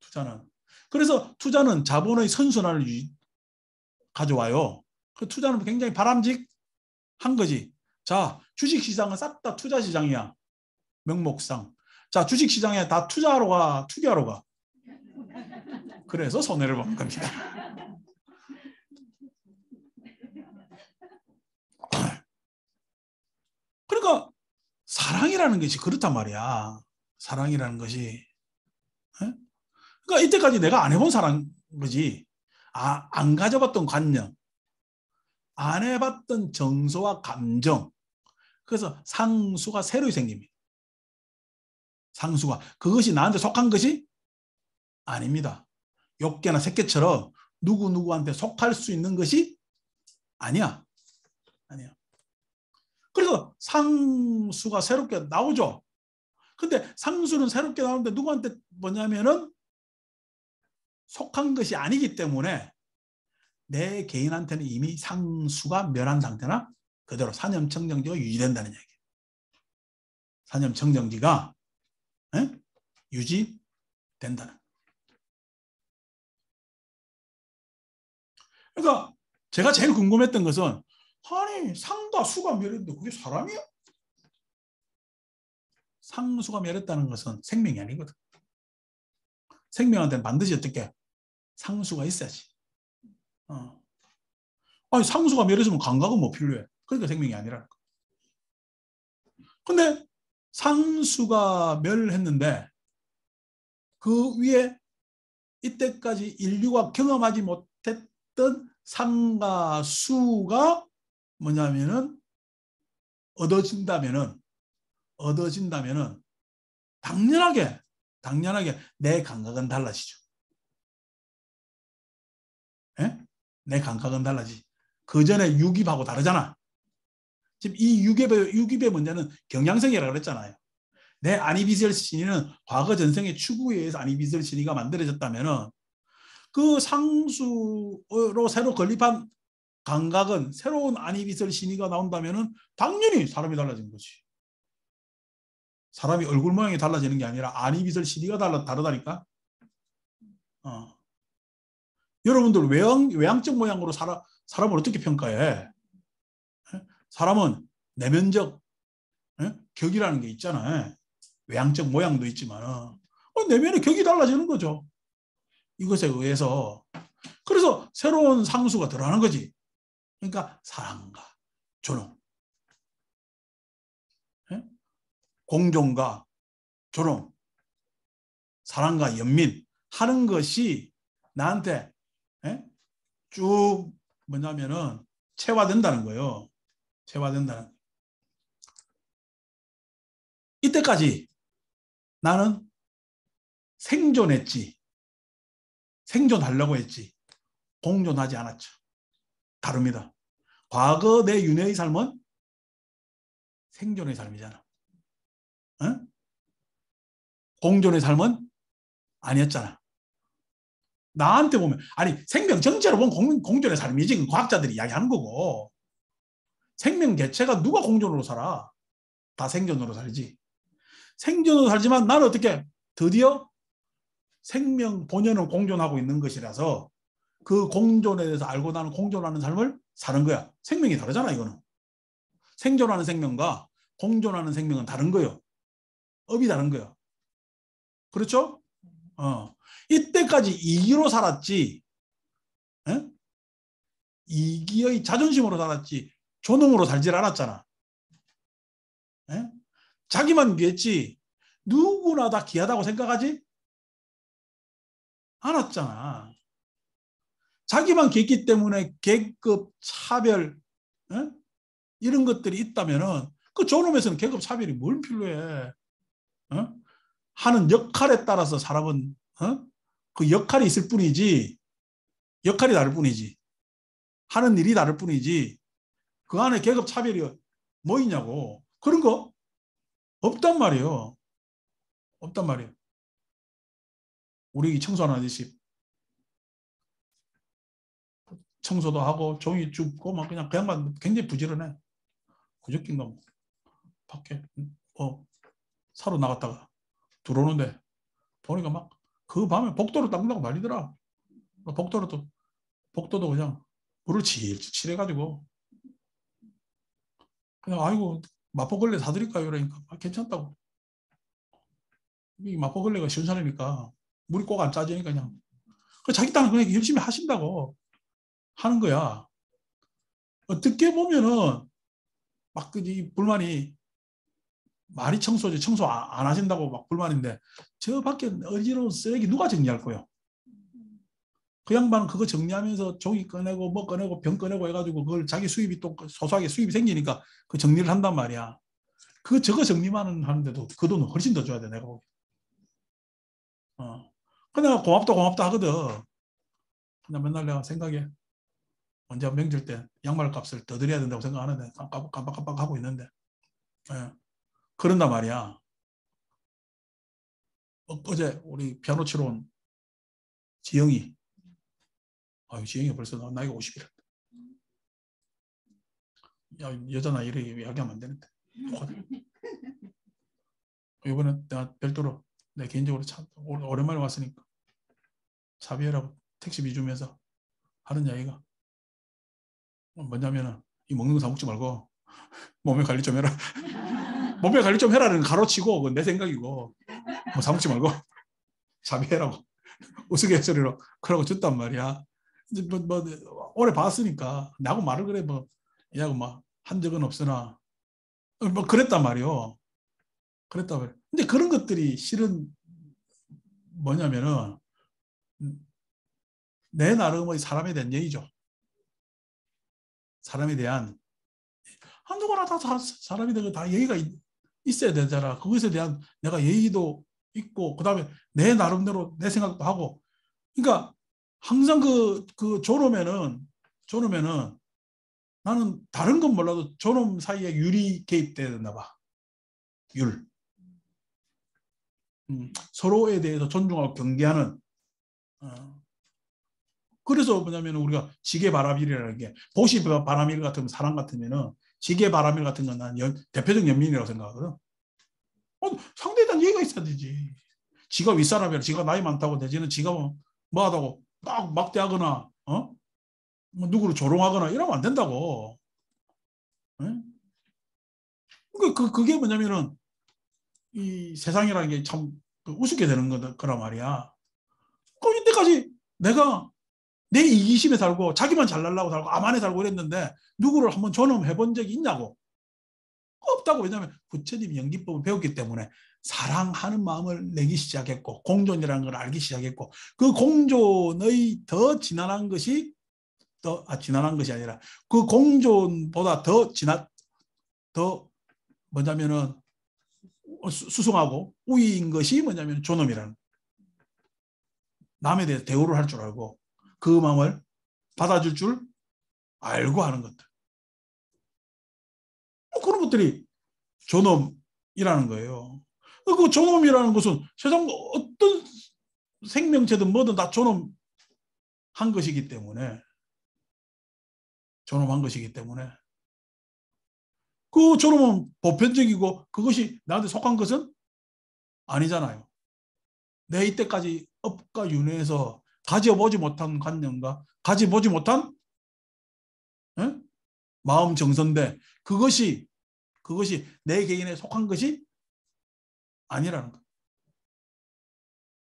투자는. 그래서 투자는 자본의 선순환을 가져와요. 그 투자는 굉장히 바람직한 거지. 자, 주식시장은 싹 다 투자시장이야. 명목상. 자, 주식시장에 다 투자하러 가, 투기하러 가. 그래서 손해를 보는 겁니다. 그러니까 사랑이라는 것이 그렇단 말이야. 사랑이라는 것이. 그러니까 이때까지 내가 안 해본 사랑 거지. 안 가져봤던 관념. 안 해봤던 정서와 감정. 그래서 상수가 새로 생깁니다. 상수가. 그것이 나한테 속한 것이 아닙니다. 욕개나 새끼처럼 누구누구한테 속할 수 있는 것이 아니야. 아니야. 그래서 상수가 새롭게 나오죠. 근데 상수는 새롭게 나오는데 누구한테 뭐냐면은 속한 것이 아니기 때문에 내 개인한테는 이미 상수가 멸한 상태나 그대로 사념청정지가 유지된다는 얘기예요. 사념청정지가 유지된다는. 그러니까 제가 제일 궁금했던 것은 아니 상과 수가 멸했는데 그게 사람이야? 상수가 멸했다는 것은 생명이 아니거든. 생명한테는 반드시 어떻게 상수가 있어야지. 아니 상수가 멸했으면 감각은 뭐 필요해. 그러니까 생명이 아니라는 거. 근데 상수가 멸했는데 그 위에 이때까지 인류가 경험하지 못했던 상과 수가 뭐냐면은 얻어진다면은 얻어진다면은 당연하게 내 감각은 달라지죠. 예? 내 감각은 달라지. 그 전에 유깁하고 다르잖아. 지금 이 유깁의 문제는 경향성이라고 그랬잖아요. 내 아니비설 신의는 과거 전생의 추구에 의해서 아니비설 신의가 만들어졌다면은 그 상수로 새로 건립한 감각은 새로운 아니비설 신의가 나온다면은 당연히 사람이 달라지는 거지. 사람이 얼굴 모양이 달라지는 게 아니라 아니비설 신의가 다르다니까. 여러분들 외향적 모양으로 사람을 어떻게 평가해? 사람은 내면적 격이라는 게 있잖아요. 외향적 모양도 있지만 내면의 격이 달라지는 거죠. 이것에 의해서. 그래서 새로운 상수가 들어가는 거지. 그러니까 사랑과 존엄, 공존과 존엄, 사랑과 연민 하는 것이 나한테 쭉 뭐냐면은 체화된다는 거예요. 체화된다는. 이때까지 나는 생존했지. 생존하려고 했지. 공존하지 않았죠. 다릅니다. 과거 내 윤회의 삶은 생존의 삶이잖아. 응? 공존의 삶은 아니었잖아. 나한테 보면 아니 생명 전체로 보면 공존의 삶이지. 과학자들이 이야기하는 거고. 생명 개체가 누가 공존으로 살아? 다 생존으로 살지. 생존으로 살지만 나는 어떻게 드디어 생명 본연은 공존하고 있는 것이라서 그 공존에 대해서 알고 나는 공존하는 삶을 사는 거야. 생명이 다르잖아 이거는. 생존하는 생명과 공존하는 생명은 다른 거예요. 업이 다른 거예요. 그렇죠? 이때까지 이기로 살았지. 에? 이기의 자존심으로 살았지. 존엄으로 살질 않았잖아. 에? 자기만 귀했지. 누구나 다 귀하다고 생각하지? 않았잖아. 자기만 귀했기 때문에 계급 차별 이런 것들이 있다면은 그 존엄에서는 계급 차별이 뭘 필요해? 하는 역할에 따라서 사람은 그 역할이 있을 뿐이지 역할이 다를 뿐이지 하는 일이 다를 뿐이지 그 안에 계급 차별이 뭐 있냐고. 그런 거 없단 말이에요. 없단 말이에요. 우리 청소하는 아저씨 청소도 하고 종이 줍고 막 그냥 그냥만 굉장히 부지런해. 그저께인가 뭐 밖에 사러 나갔다가 들어오는데 보니까 막 그 밤에 복도로 닦는다고 난리더라. 복도도 그냥 물을 질질 칠해가지고 그냥 아이고 마포걸레 사드릴까요? 그러니까 괜찮다고. 이 마포걸레가 시원찮으니까 물이 꼭 안 짜지니까 그냥 자기 땅은 그냥 열심히 하신다고 하는 거야. 어떻게 보면은 막 그 불만이 말이 청소지 청소 안 하신다고 막 불만인데 저 밖에 어지러운 쓰레기 누가 정리할 거예요? 그 양반은 그거 정리하면서 종이 꺼내고 뭐 꺼내고 병 꺼내고 해가지고 그걸 자기 수입이 또 소소하게 수입이 생기니까 그 정리를 한단 말이야. 저거 정리만 하는데도 그 돈은 훨씬 더 줘야 돼 내가 보기. 그냥 고맙다 하거든. 그냥 맨날 내가 생각해 언제 명절 때 양말 값을 더 드려야 된다고 생각하는데 깜빡깜빡 하고 있는데 그런단 말이야. 어제 우리 피아노 치러 온 지영이 지영이 벌써 나이가 50이라. 야, 여자 나이를 이야기하면 안 되는데. 이번에 내가 별도로 내 개인적으로 오랜만에 왔으니까 차비해라고 택시비 주면서 하는 이야기가 뭐냐면은 이 먹는 거 사 먹지 말고 몸에 관리 좀 해라. 몸에 관리 좀 해라는 가로치고 내 생각이고 뭐 사 먹지 말고 차비해라고 우스갯소리로 그러고 줬단 말이야. 이제 뭐 오래 봤으니까 나하고 말을 그래 뭐 얘하고 막 한 적은 없으나 뭐 그랬단 말이요. 그랬단 말이야. 근데 그런 것들이 실은 뭐냐면은 내 나름의 사람에 대한 예의죠. 사람에 대한 누구나 다 사람이 되고 다 예의가 있어야 되잖아. 그것에 대한 내가 예의도 있고 그다음에 내 나름대로 내 생각도 하고. 그러니까 항상 그 저놈에는 나는 다른 건 몰라도 저놈 사이에 율이 개입돼야 된다 봐. 율. 서로에 대해서 존중하고 경계하는. 그래서 뭐냐면 우리가 지게바라밀이라는 게 보시바라밀 같으면 사람 같으면은 지게바라밀 같은 건 난 대표적 연민이라고 생각하거든. 상대에 대한 예의가 있어야 되지. 지가 윗사람이라 지가 나이 많다고 내지는 지가 뭐하다고 막 막대하거나 뭐 누구를 조롱하거나 이러면 안 된다고. 그게 뭐냐면은 이 세상이라는 게 참 우습게 되는 거란 말이야. 그럼 이때까지 내가 내 이기심에 살고 자기만 잘나려고 살고 암안에 살고 그랬는데 누구를 한번 존엄해 본 적이 있냐고. 없다고. 왜냐하면 부처님이 연기법을 배웠기 때문에 사랑하는 마음을 내기 시작했고 공존이라는 걸 알기 시작했고 그 공존의 더 진한한 것이 진한한 것이 아니라 그 공존보다 더 뭐냐면은 수승하고 우위인 것이 뭐냐면 존엄이라는, 남에 대해 대우를 할 줄 알고 그 마음을 받아줄 줄 알고 하는 것들. 그런 것들이 존엄이라는 거예요. 그 존엄이라는 것은 세상 어떤 생명체든 뭐든 다 존엄한 것이기 때문에 그 존엄은 보편적이고 그것이 나한테 속한 것은 아니잖아요. 내 이때까지 업과 윤회에서 가져보지 못한 관념과 가져보지 못한 마음 정선대, 그것이 내 개인에 속한 것이 아니라는 거.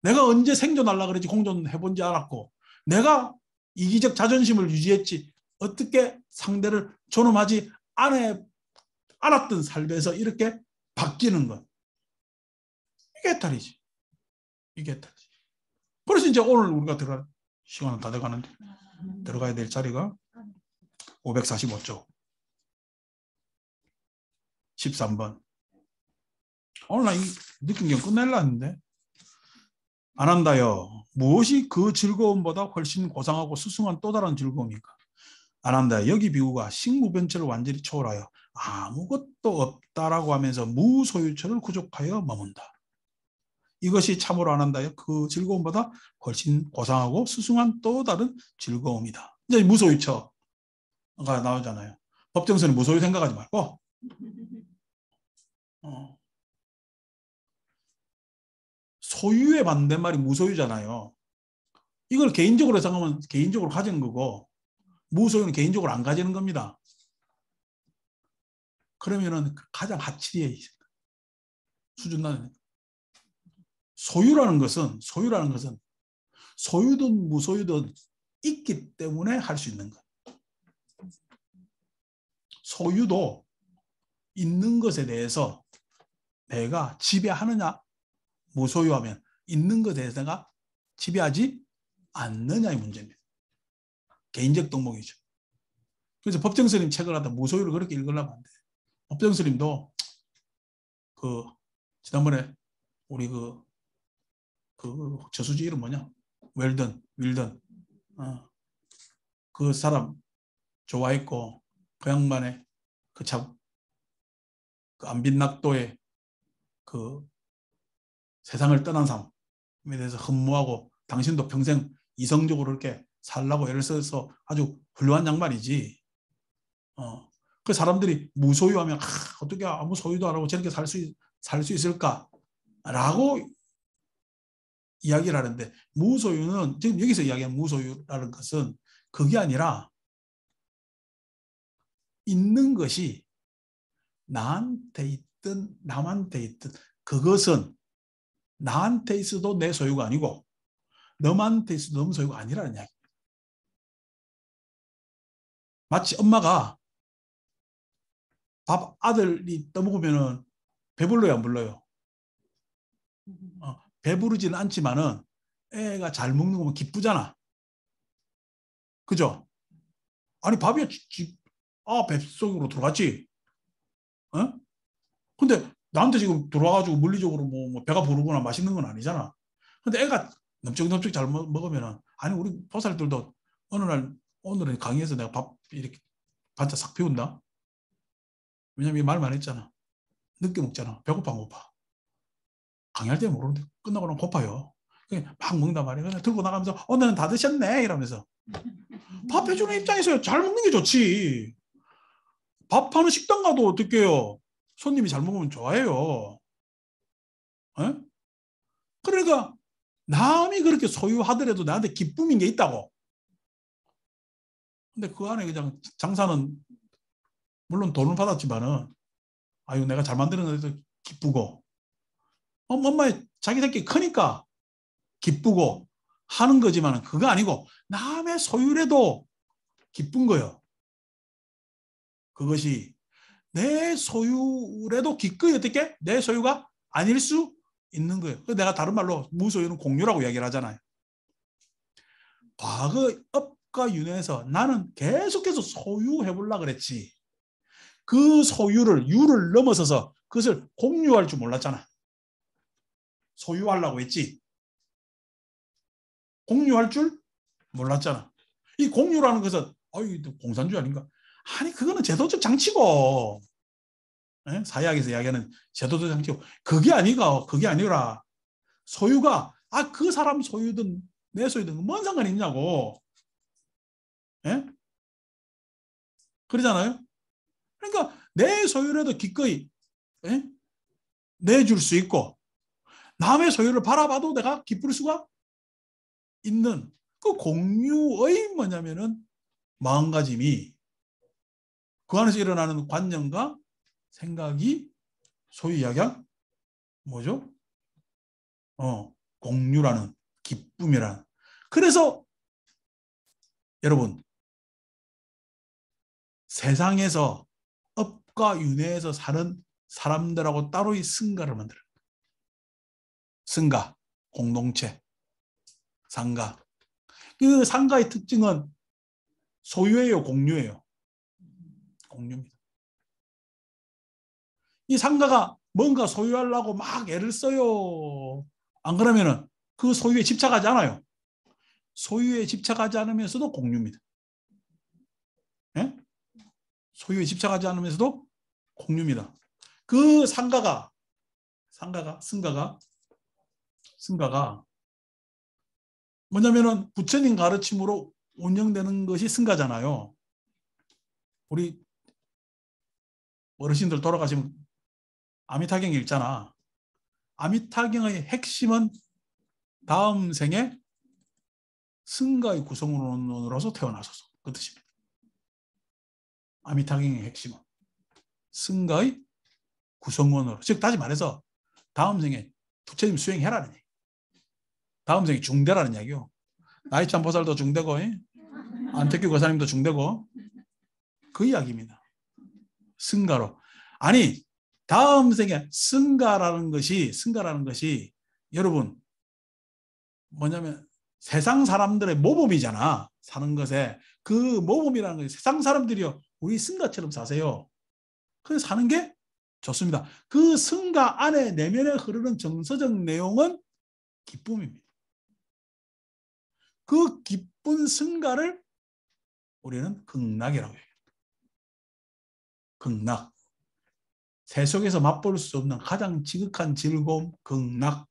내가 언제 생존하려고 그랬지 공존해본지 알았고 내가 이기적 자존심을 유지했지 어떻게 상대를 존엄하지 않았던 삶에서 이렇게 바뀌는 것. 이게 탈이지. 그래서 이제 오늘 우리가 들어갈 시간은 다 돼가는데 들어가야 될 자리가 545쪽 13번. 오늘 나 느낀 게 끝낼라 했는데. 안 한다요. 무엇이 그 즐거움보다 훨씬 고상하고 수승한 또 다른 즐거움인가? 안 한다. 여기 비구가 식무변체를 완전히 초월하여 아무것도 없다라고 하면서 무소유처를 구족하여 머문다. 이것이 참으로 안 한다요. 그 즐거움보다 훨씬 고상하고 수승한 또 다른 즐거움이다. 이제 무소유처가 나오잖아요. 법정선은 무소유 생각하지 말고 소유의 반대말이 무소유잖아요. 이걸 개인적으로 생각하면 개인적으로 가지는 거고 무소유는 개인적으로 안 가지는 겁니다. 그러면은 가장 하치리에 수준 나는 소유라는 것은 소유든 무소유든 있기 때문에 할 수 있는 것. 소유도 있는 것에 대해서 내가 지배하느냐, 무소유하면 있는 것에 대해서 내가 지배하지 않느냐의 문제입니다. 개인적 덕목이죠. 그래서 법정스님 책을 하다 무소유를 그렇게 읽으려면 안 돼요. 법정스님도 지난번에 우리 그 저수지 이름 뭐냐? 윌던. 그 사람 좋아했고 그 양반의 그 안빈낙도의 그 세상을 떠난 삶에 대해서 흠모하고 당신도 평생 이성적으로 이렇게 살라고 애를 써서 아주 훌륭한 양반이지. 그 사람들이 무소유하면 어떻게 아무 소유도 안 하고 저렇게 살 수 있을까라고 이야기를 하는데, 무소유는 지금 여기서 이야기한 무소유라는 것은 그게 아니라 있는 것이 나한테 있든 남한테 있든 그것은 나한테 있어도 내 소유가 아니고 너한테 있어도 너 소유가 아니라는 이야기. 마치 엄마가 밥 아들이 떠먹으면 배불러요, 안 불러요? 배부르지는 않지만은 애가 잘 먹는 거면 기쁘잖아. 그죠? 아니 밥이 뱃속으로 들어갔지. 근데 나한테 지금 들어와가지고 물리적으로 뭐 배가 부르거나 맛있는 건 아니잖아. 근데 애가 넘쩍넘쩍 잘 먹으면은, 아니 우리 보살들도 어느 날 오늘은 강의에서 내가 밥 이렇게 반찬 싹 비운다. 왜냐면 이 말 많이 했잖아. 늦게 먹잖아. 배고파 안 고파. 강의할 때 모르는데 끝나고 나면 고파요. 그냥 막 먹는단 말이야. 그냥 들고 나가면서 오늘은 다 드셨네 이러면서. 밥 해주는 입장에서 잘 먹는 게 좋지. 밥하는 식당 가도 어떻게 해요? 손님이 잘 먹으면 좋아해요. 에? 그러니까 남이 그렇게 소유하더라도 나한테 기쁨인 게 있다고. 근데 그 안에 그냥 장사는 물론 돈을 받았지만은, 아유 내가 잘 만드는 거에서 기쁘고, 엄마의 자기 새끼 크니까 기쁘고 하는 거지만은 그거 아니고 남의 소유라도 기쁜 거예요. 그것이 내 소유라도 기꺼이 어떻게 내 소유가 아닐 수 있는 거예요. 내가 다른 말로 무소유는 공유라고 이야기를 하잖아요. 과거 업과 윤회에서 나는 계속해서 소유해 보려고 그랬지. 그 소유를 유를 넘어서서 그것을 공유할 줄 몰랐잖아. 소유하려고 했지. 공유할 줄 몰랐잖아. 이 공유라는 것은 아유 공산주의 아닌가? 아니 그거는 제도적 장치고, 예? 사회학에서 이야기하는 제도적 장치고, 그게 아니가 그게 아니라 소유가 그 사람 소유든 내 소유든 뭔 상관이 있냐고. 예? 그러잖아요. 그러니까 내 소유라도 기꺼이, 예? 내줄 수 있고 남의 소유를 바라봐도 내가 기쁠 수가 있는 그 공유의 뭐냐면은 마음가짐이, 그 안에서 일어나는 관념과 생각이 소위 이야기한 뭐죠? 공유라는, 기쁨이라는. 그래서 여러분 세상에서 업과 윤회에서 사는 사람들하고 따로의 승가를 만들어요. 승가, 공동체, 상가. 그 상가의 특징은 소유예요, 공유예요? 공유입니다. 이 상가가 뭔가 소유하려고 막 애를 써요. 안 그러면은 그 소유에 집착하지 않아요. 소유에 집착하지 않으면서도 공유입니다. 예? 소유에 집착하지 않으면서도 공유입니다. 그 승가가 뭐냐면은 부처님 가르침으로 운영되는 것이 승가잖아요. 우리 어르신들 돌아가시면 아미타경 읽잖아. 아미타경의 핵심은 다음 생에 승가의 구성원으로서 태어나소서, 그 뜻입니다. 아미타경의 핵심은 승가의 구성원으로, 즉 다시 말해서 다음 생에 부처님 수행해라는 얘기. 다음 생에 중대라는 이야기요. 나이참 보살도 중대고, 안택규 거사님도 중대고, 그 이야기입니다. 승가로. 아니 다음 생에 승가라는 것이 여러분 뭐냐면 세상 사람들의 모범이잖아. 사는 것에 그 모범이라는 것이 세상 사람들이요 우리 승가처럼 사세요. 그래서 사는 게 좋습니다. 그 승가 안에 내면에 흐르는 정서적 내용은 기쁨입니다. 그 기쁜 승가를 우리는 극락이라고 해요. 극락. 세속에서 맛볼 수 없는 가장 지극한 즐거움, 극락.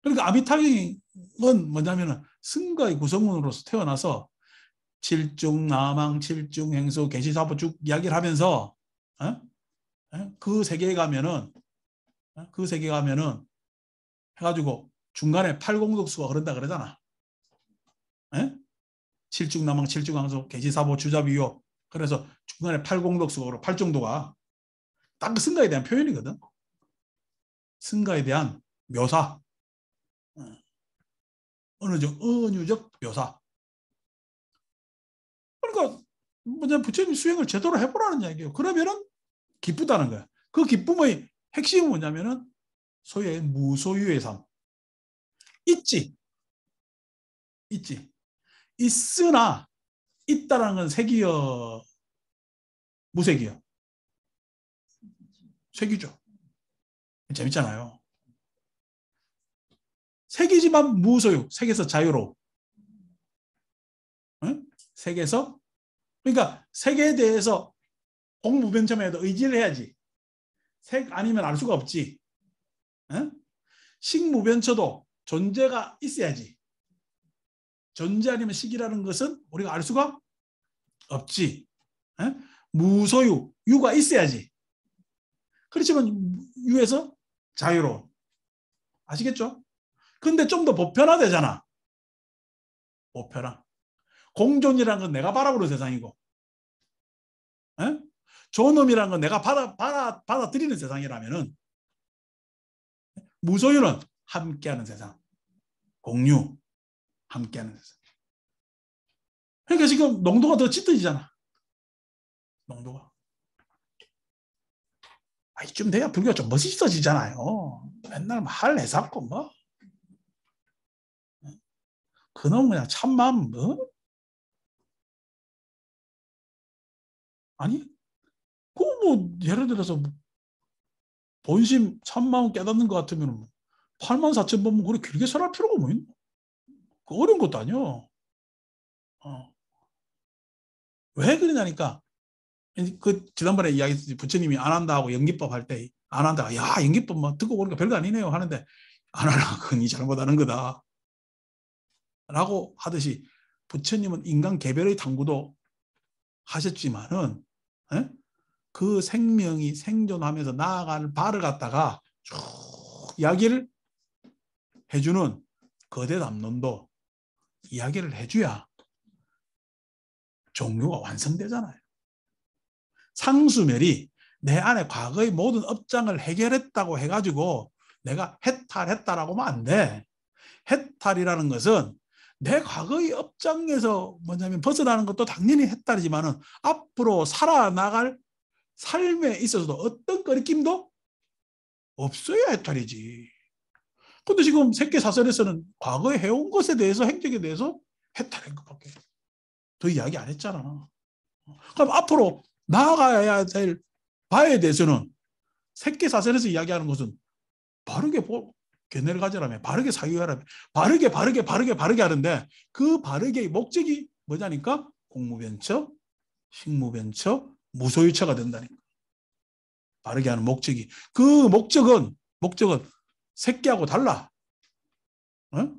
그러니까 아비타경은 뭐냐면 승가의 구성원으로서 태어나서 칠중 남왕, 칠중 행수, 계시사부 쭉 이야기를 하면서 그 세계에 가면은 해가지고 중간에 팔공덕수가 그런다 그러잖아. 칠중 남왕, 칠중 행수, 계시사부 주자비요. 그래서 중간에 팔공덕수가 팔정도가 딱 그 승가에 대한 표현이거든. 승가에 대한 묘사, 은유적 묘사. 그러니까 뭐냐 부처님 수행을 제대로 해보라는 이야기예요. 그러면은 기쁘다는 거야. 그 기쁨의 핵심은 뭐냐면은 소유의 무소유의 삶. 있지. 있으나 있다라는 건 색이여, 무색이여. 색이죠. 재밌잖아요. 색이지만 무소유, 색에서 자유로워. 응? 색에서, 그러니까 색에 대해서 공무변첨에도 의지를 해야지. 색 아니면 알 수가 없지. 응? 식무변처도 존재가 있어야지. 존재 아니면 식이라는 것은 우리가 알 수가 없지. 응? 무소유, 유가 있어야지. 그렇지만 유에서 자유로워. 아시겠죠? 근데 좀 더 보편화되잖아. 보편화. 공존이라는 건 내가 바라보는 세상이고, 에? 존엄이라는 건 내가 받아들이는 세상이라면은, 무소유는 함께하는 세상, 공유, 함께하는 세상. 그러니까 지금 농도가 더 짙어지잖아. 농도가. 이쯤 돼야 불교가 좀 멋있어지잖아요. 맨날 할 해잡고 뭐. 그놈 그냥 참마음 뭐? 아니, 그 뭐 예를 들어서 본심 참마음 깨닫는 것 같으면 뭐 8만 4천 번뭐 그렇게 길게 설할 필요가 뭐 있나? 그 어려운 것도 아니야. 왜 그러냐니까. 그 지난번에 이야기했듯이 부처님이 안 한다 하고 연기법 할 때 안 한다. 야, 연기법 뭐 듣고 보니까 별거 아니네요 하는데, 안 하나 그건 이 잘못하는 거다 라고 하듯이, 부처님은 인간 개별의 탐구도 하셨지만은, 에? 그 생명이 생존하면서 나아가는 바를 갖다가 쭉 이야기를 해주는 거대 담론도 이야기를 해줘야 종교가 완성되잖아요. 상수멸이 내 안에 과거의 모든 업장을 해결했다고 해가지고 내가 해탈했다라고 하면 안 돼. 해탈이라는 것은 내 과거의 업장에서 뭐냐면 벗어나는 것도 당연히 해탈이지만은 앞으로 살아나갈 삶에 있어서도 어떤 거리낌도 없어야 해탈이지. 근데 지금 새끼사설에서는 과거에 해온 것에 대해서, 행적에 대해서 해탈한 것밖에 더 이야기 안 했잖아. 그럼 앞으로 나아가야 될 바에 대해서는 새끼사설에서 이야기하는 것은 바르게 견해를 가져라며, 바르게 사유하라며, 바르게 하는데, 그 바르게의 목적이 뭐냐니까? 공무변처, 식무변처, 무소유처가 된다니까. 바르게 하는 목적이. 그 목적은 새끼하고 달라. 어?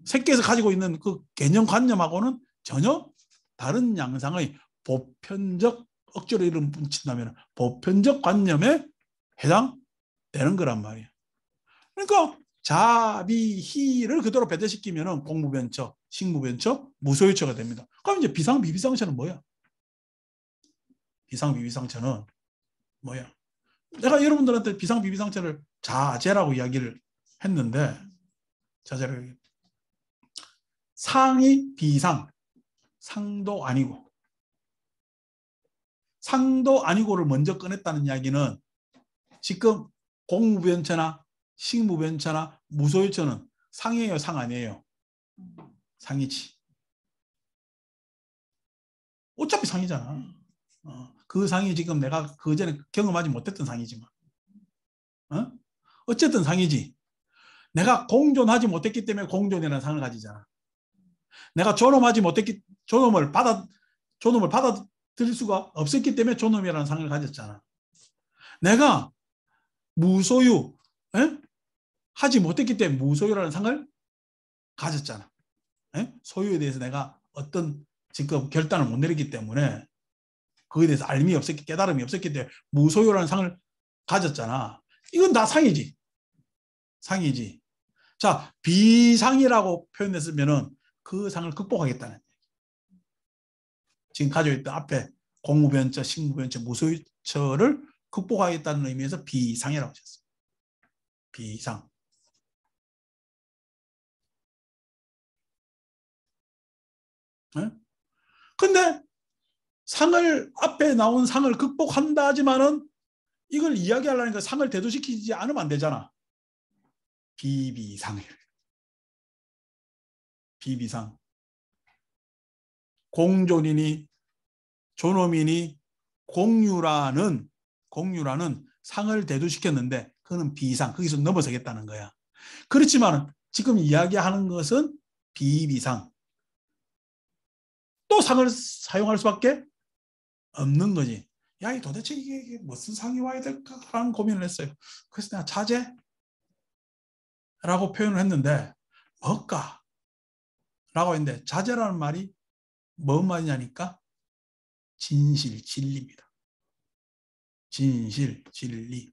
새끼에서 가지고 있는 그 개념관념하고는 전혀 다른 양상의 보편적, 억지로 이름 붙인다면 보편적 관념에 해당되는 거란 말이야. 그러니까 자비희를 그대로 배제시키면 공무변처, 식무변처, 무소유처가 됩니다. 그럼 이제 비상비비상처는 뭐야? 비상비비상처는 뭐야? 내가 여러분들한테 비상비비상처를 자제라고 이야기를 했는데, 자제를, 상이 비상, 상도 아니고, 상도 아니고를 먼저 꺼냈다는 이야기는 지금 공무변처나 식무변처나 무소유처는 상이에요, 상 아니에요? 상이지. 어차피 상이잖아. 그 상이 지금 내가 그 전에 경험하지 못했던 상이지만, 어? 어쨌든 상이지. 내가 공존하지 못했기 때문에 공존이라는 상을 가지잖아. 내가 존엄을 받아들일 수가 없었기 때문에 존엄이라는 상을 가졌잖아. 내가 무소유, 에? 하지 못했기 때문에 무소유라는 상을 가졌잖아. 에? 소유에 대해서 내가 어떤 지금 결단을 못 내렸기 때문에, 그거에 대해서 깨달음이 없었기 때문에 무소유라는 상을 가졌잖아. 이건 다 상이지. 상이지. 자, 비상이라고 표현했으면은 그 상을 극복하겠다는 얘기. 지금 가지고 있던 앞에 공무변처, 식무변처, 무소유처를 극복하겠다는 의미에서 비상이라고 하셨어요. 비상. 네? 근데 앞에 나온 상을 극복한다 하지만은 이걸 이야기하려니까 상을 대두시키지 않으면 안 되잖아. 비비상. 비비상. 공존이니 존엄이니 공유라는 상을 대두시켰는데 그거는 비상, 거기서 넘어서겠다는 거야. 그렇지만 지금 이야기하는 것은 비비상. 또 상을 사용할 수밖에 없는 거지. 야, 이 도대체 이게 무슨 상이 와야 될까라는 고민을 했어요. 그래서 내가 자제라고 표현을 했는데 뭘까? 라고 했는데 자제라는 말이 뭔 말이냐니까 진실, 진리입니다. 진실, 진리.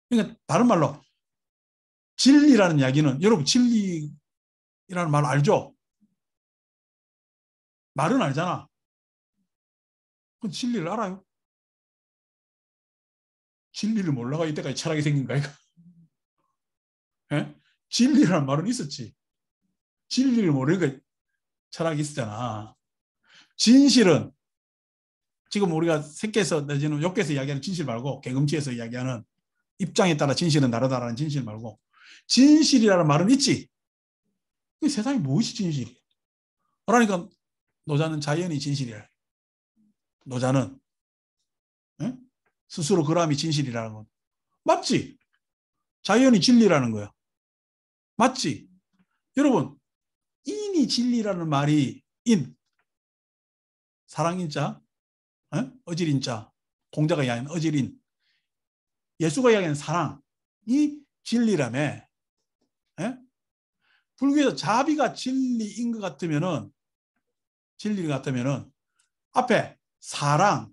그러니까 다른 말로 진리라는 이야기는 여러분 진리라는 말 알죠? 말은 알잖아. 그 진리를 알아요? 진리를 몰라가 이때까지 철학이 생긴 거야. 예? 진리라는 말은 있었지. 진리를 모르니까 철학이 있었잖아. 진실은 지금 우리가 새끼에서 내지는 욕에서 이야기하는 진실 말고 개금치에서 이야기하는 입장에 따라 진실은 다르다라는 진실 말고 진실이라는 말은 있지. 세상에 무엇이 진실이야? 그러니까 노자는 자연이 진실이야. 노자는 예? 스스로 그람이 진실이라는 건 맞지? 자연이 진리라는 거야. 맞지? 여러분 인이 진리라는 말이 인 사랑인자 어질인자 공자가 이야기하는 어질인 예수가 이야기하는 사랑이 진리라며 예? 불교에서 자비가 진리인 것 같으면은 진리 같으면은 앞에 사랑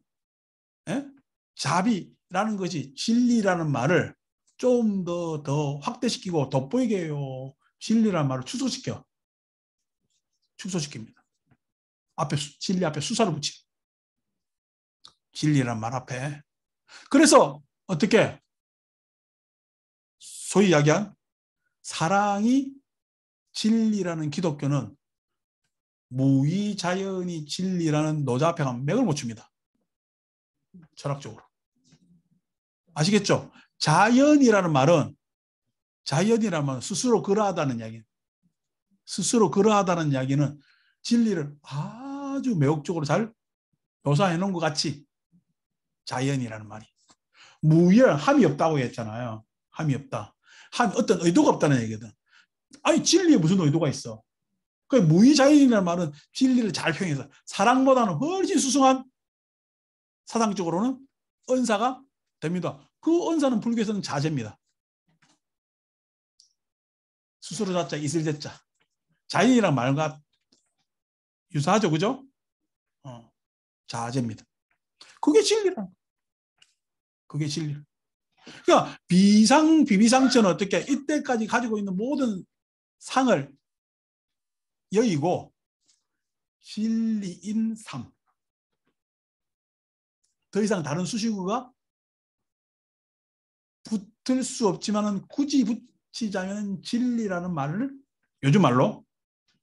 예? 자비라는 것이 진리라는 말을 좀 더 확대시키고 돋보이게 해요. 진리라는 말을 축소시킵니다. 앞에 진리 앞에 수사를 붙이고 진리라는 말 앞에 그래서 어떻게 소위 이야기한 사랑이 진리라는 기독교는 무의자연이 진리라는 노자 앞에 가면 맥을 못 춥니다. 철학적으로. 아시겠죠? 자연이라는 말은 스스로 그러하다는 이야기. 스스로 그러하다는 이야기는 진리를 아주 매혹적으로 잘 묘사해 놓은 것 같이 자연이라는 말이. 무의는 함이 없다고 했잖아요. 함이 없다. 어떤 의도가 없다는 얘기거든. 아니 진리에 무슨 의도가 있어. 그 무의자연이라는 말은 진리를 잘 표현해서 사랑보다는 훨씬 수승한 사상적으로는 은사가 됩니다. 그 은사는 불교에서는 자제입니다. 스스로 자자 있을 자자. 자연이란 말과 유사하죠. 그죠? 자제입니다. 그게 진리라. 그게 진리. 그러니까 비비상처는 어떻게 이때까지 가지고 있는 모든 상을 여의고 진리인 삶. 더 이상 다른 수식어가 붙을 수 없지만은 굳이 붙이자면 진리라는 말을 요즘 말로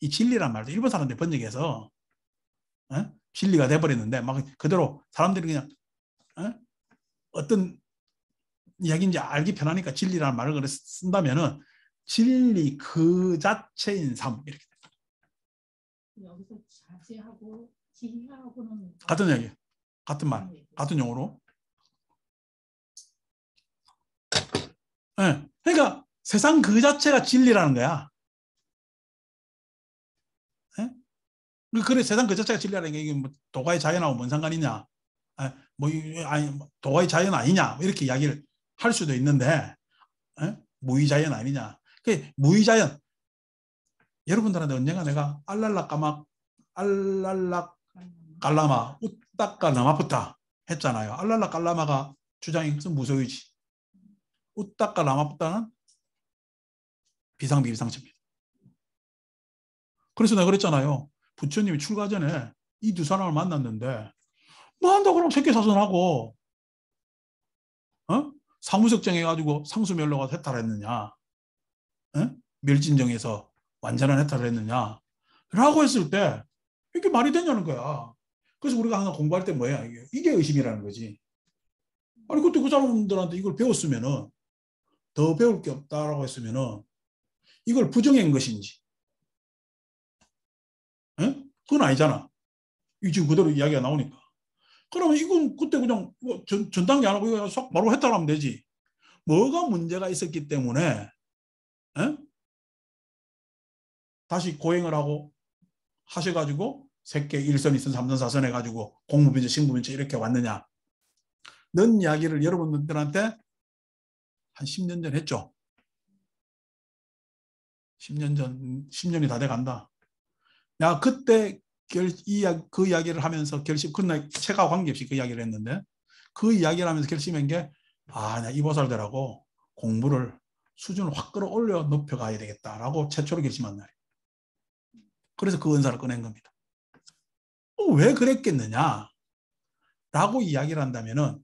이 진리라는 말도 일본 사람들이 번역해서 진리가 돼버렸는데 막 그대로 사람들이 그냥 어떤 이야기인지 알기 편하니까 진리라는 말을 그래 쓴다면은 진리 그 자체인 삶 이렇게 돼요.
여기서 자제하고 지혜하고는
같은 얘기, 같은 말, 같은 용어로. 네. 그러니까 세상 그 자체가 진리라는 거야. 네? 그래 세상 그 자체가 진리라는 게 이게 뭐 도가의 자연하고 뭔 상관이냐? 도가의 자연 아니냐? 이렇게 이야기를 할 수도 있는데 무의자연 아니냐? 그 무의자연 여러분들한테 언젠가 내가 알랄락 깔라마 우따까 나마푸타 했잖아요. 알랄락 깔라마가 주장이 무슨 무소유지. 우따까 나마푸타는 비상비비상처입니다. 그래서 내가 그랬잖아요. 부처님이 출가 전에 이 두 사람을 만났는데 뭐 한다고 그러면 새끼사선하고 사무석정 해가지고 상수멸로가 해탈했느냐 멸진정에서 완전한 해탈을 했느냐 라고 했을 때 이게 말이 되냐는 거야. 그래서 우리가 항상 공부할 때 뭐야 이게 의심이라는 거지. 아니 그때 그 사람들한테 이걸 배웠으면은 더 배울 게 없다라고 했으면은 이걸 부정한 것인지 그건 아니잖아. 이 지금 그대로 이야기가 나오니까. 그러면 이건 그때 그냥 전당기 안 하고 이거 싹 바로 해탈하면 되지. 뭐가 문제가 있었기 때문에 에? 다시 고행을 하고 하셔가지고 새끼 1선, 2선, 3선, 4선 해가지고 공무변제, 신부변제 이렇게 왔느냐. 는 이야기를 여러분들한테 한 10년 전 했죠. 10년 전, 10년이 다 돼간다. 내가 그때 그 이야기를 하면서 그날 책하고 관계없이 그 이야기를 했는데 그 이야기를 하면서 결심한 게 나 이 보살들하고 공부를 수준을 확 끌어올려 높여가야 되겠다라고 최초로 결심한 날이에요. 그래서 그 은사를 꺼낸 겁니다. 왜 그랬겠느냐? 라고 이야기를 한다면은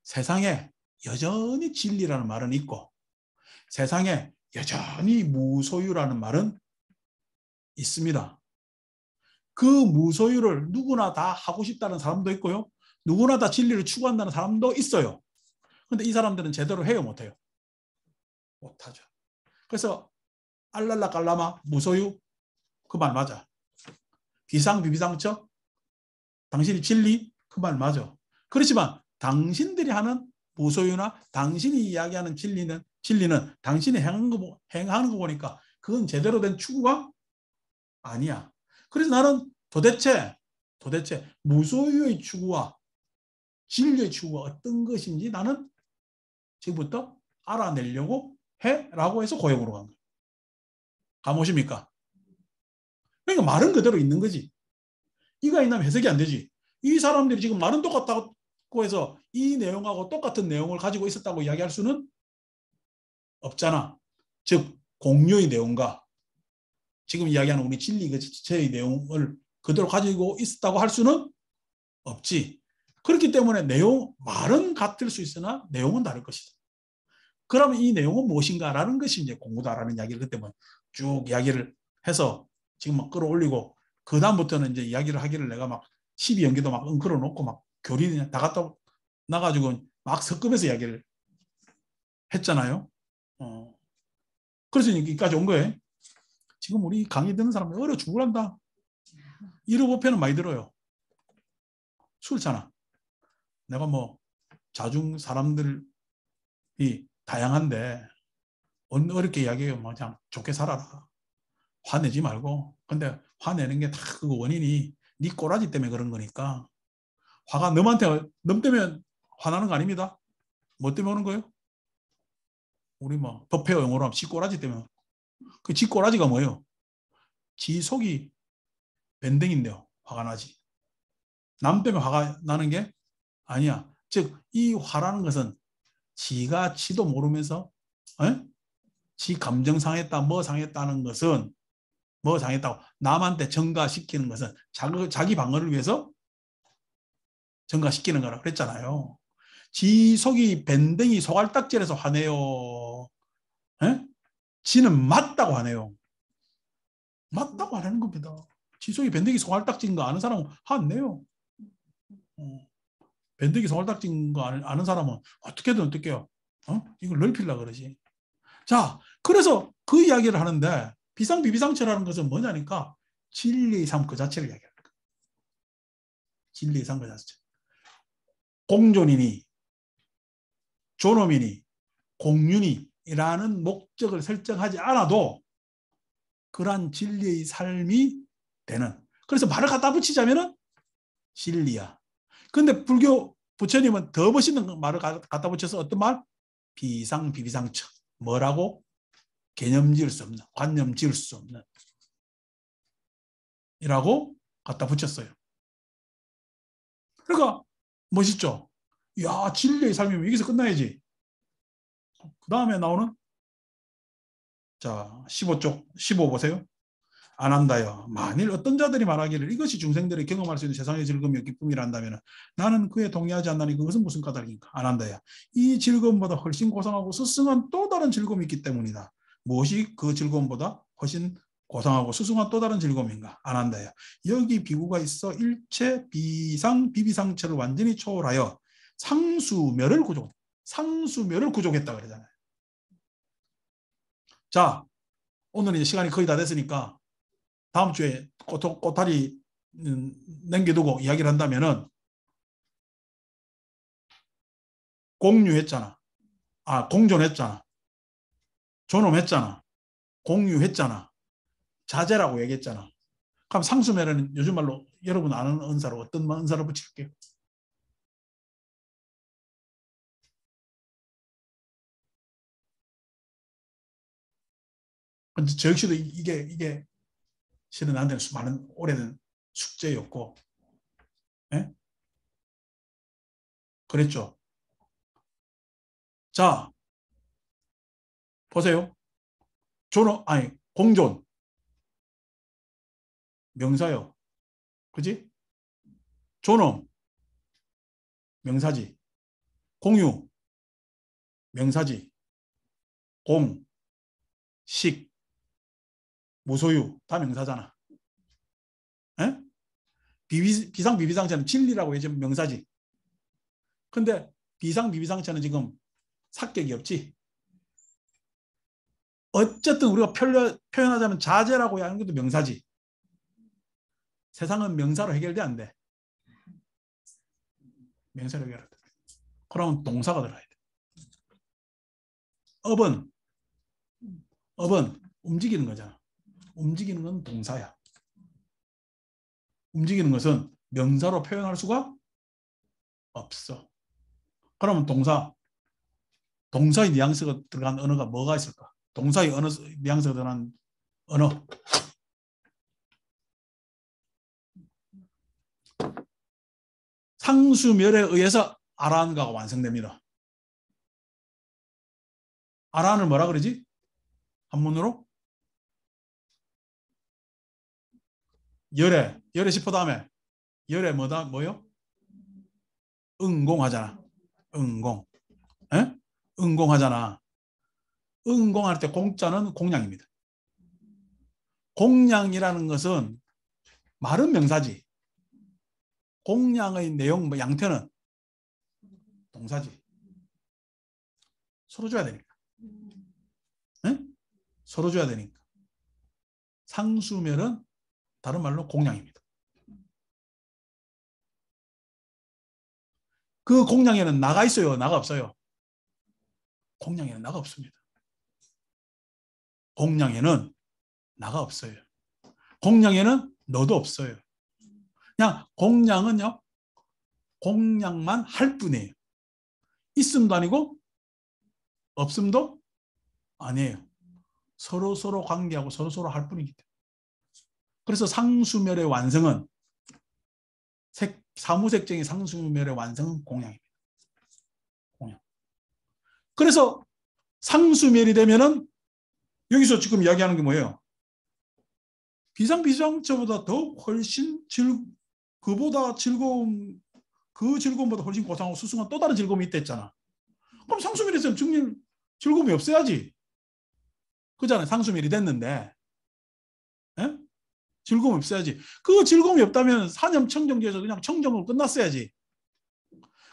세상에 여전히 진리라는 말은 있고 세상에 여전히 무소유라는 말은 있습니다. 그 무소유를 누구나 다 하고 싶다는 사람도 있고요. 누구나 다 진리를 추구한다는 사람도 있어요. 근데 이 사람들은 제대로 해요, 못해요? 못하죠. 그래서 알랄라 깔라마 무소유 그 말 맞아. 비상비비상처 당신이 진리 그 말 맞아. 그렇지만 당신들이 하는 무소유나 당신이 이야기하는 진리는 당신이 행하는 거 보니까 그건 제대로 된 추구가 아니야. 그래서 나는 도대체 무소유의 추구와 진리의 추구가 어떤 것인지 나는 지금부터 알아내려고 해라고 해서 고역으로 간 거예요. 감오십니까? 그러니까 말은 그대로 있는 거지. 이가 있나면 해석이 안 되지. 이 사람들이 지금 말은 똑같다고 해서 이 내용하고 똑같은 내용을 가지고 있었다고 이야기할 수는 없잖아. 즉 공유의 내용과 지금 이야기하는 우리 진리 그 지체의 내용을 그대로 가지고 있었다고 할 수는 없지. 그렇기 때문에 말은 같을 수 있으나 내용은 다를 것이다. 그러면 이 내용은 무엇인가라는 것이 이제 공부다라는 이야기를 그때 쭉 이야기를 해서 지금 막 끌어올리고 그 다음부터는 이제 이야기를 하기를 내가 막 12연기도 막 엉클어 놓고 막 교리 다 갖다 나가지고 막 섞으면서 이야기를 했잖아요. 그래서 여기까지 온 거예요. 지금 우리 강의 듣는 사람이 얼어 죽을란다. 1호보편은 많이 들어요. 술잖아. 내가 뭐 자중 사람들이 다양한데 어렵게 이야기해요. 뭐 그냥 좋게 살아라. 화내지 말고. 근데 화내는 게 다 그 원인이 네 꼬라지 때문에 그런 거니까. 화가 너 때문에 화나는 거 아닙니다. 뭐 때문에 오는 거예요? 우리 뭐 법회어 용어로 하면 지 꼬라지 때문에. 그 지 꼬라지가 뭐예요? 지 속이 밴댕인데요. 화가 나지. 남 때문에 화가 나는 게 아니야. 즉 이 화라는 것은 지가 지도 모르면서 지 감정 상했다 뭐 상했다는 것은 뭐 상했다고 남한테 전가시키는 것은 자기 방어를 위해서 전가시키는 거라 그랬잖아요. 지 속이 밴댕이 소갈딱질해서 화내요. 지는 맞다고 하네요. 맞다고 하는 겁니다. 지 속이 밴댕이 소갈딱진 거 아는 사람은 화 안 내요. 밴댕이 소갈딱진 거 아는 사람은 어떻게든 어떻게요. 이걸 넓히려고 그러지. 자, 그래서 그 이야기를 하는데 비상비비상처라는 것은 뭐냐니까 진리의 삶 그 자체를 이야기하는 거예요. 진리의 삶 그 자체. 공존이니 존엄이니 공륜이라는 목적을 설정하지 않아도 그러한 진리의 삶이 되는. 그래서 말을 갖다 붙이자면은 진리야. 근데 불교 부처님은 더 멋있는 말을 갖다 붙여서 어떤 말? 비상비비상처. 뭐라고? 개념 지을 수 없는, 관념 지을 수 없는 이라고 갖다 붙였어요. 그러니까 멋있죠? 야, 진리의 삶이면 여기서 끝나야지. 그 다음에 나오는 자 15쪽 15 보세요. 안 한다요. 만일 어떤 자들이 말하기를 이것이 중생들이 경험할 수 있는 세상의 즐거움이요 기쁨이라 한다면 나는 그에 동의하지 않나니 그것은 무슨 까닭인가. 안 한다요. 이 즐거움보다 훨씬 고상하고 스승한 또 다른 즐거움이 있기 때문이다. 무엇이 그 즐거움보다 훨씬 고상하고 스승한 또 다른 즐거움인가. 안 한다요. 여기 비구가 있어 일체 비상비비상처를 완전히 초월하여 상수멸을 구족했다 그러잖아요. 자, 오늘 이제 시간이 거의 다 됐으니까 다음 주에 꼬타리 남겨두고 이야기를 한다면은 공유했잖아. 공존했잖아. 존엄했잖아. 공유했잖아. 자제라고 얘기했잖아. 그럼 상수면에는 요즘 말로 여러분 아는 은사로 어떤 은사로 붙일게요? 근데 저 역시도 이게 실은 나한테는 많은 오래된 숙제였고, 예? 그랬죠. 자, 보세요. 공존. 명사요. 그지? 존엄. 명사지. 공유. 명사지. 공. 식. 무소유. 다 명사잖아. 예? 비상비비상체는 진리라고 해주면 명사지. 근데 비상비비상체는 지금 사격이 없지. 어쨌든 우리가 표현하자면 자제라고 하는 것도 명사지. 세상은 명사로 해결돼 안 돼. 명사로 해결해야 돼. 그러면 동사가 들어가야 돼. 업은 움직이는 거잖아. 움직이는 건 동사야. 움직이는 것은 명사로 표현할 수가 없어. 그러면 동사의 뉘앙스가 들어간 언어가 뭐가 있을까? 동사의 뉘앙스가 들어간 언어. 상수멸에 의해서 아라한가가 완성됩니다. 아라한을 뭐라 그러지? 한문으로? 열애 10호 다음에 열애 뭐요? 응공하잖아. 응공. 에? 응공하잖아. 응공할 때 공자는 공량입니다. 공량이라는 것은 말은 명사지. 공량의 내용, 양태는 동사지. 서로 줘야 되니까. 에? 서로 줘야 되니까. 상수멸은 다른 말로 공량입니다. 그 공량에는 나가 있어요? 나가 없어요? 공량에는 나가 없습니다. 공량에는 나가 없어요. 공량에는 너도 없어요. 그냥 공량은요, 공량만 할 뿐이에요. 있음도 아니고 없음도 아니에요. 서로 관계하고 서로 할 뿐이기 때문에. 그래서 상수멸의 완성은 사무색정의 상수멸의 완성은 공량입니다. 공량. 그래서 상수멸이 되면은 여기서 지금 이야기하는 게 뭐예요? 비상비상처보다 더 훨씬 그보다 즐거움, 그 즐거움보다 훨씬 고상하고 수승한 또 다른 즐거움이 있다 했잖아. 그럼 상수멸에서는 즐거움이 없어야지. 그잖아요. 상수멸이 됐는데. 에? 즐거움이 없어야지. 그 즐거움이 없다면 사념청정지에서 그냥 청정으로 끝났어야지.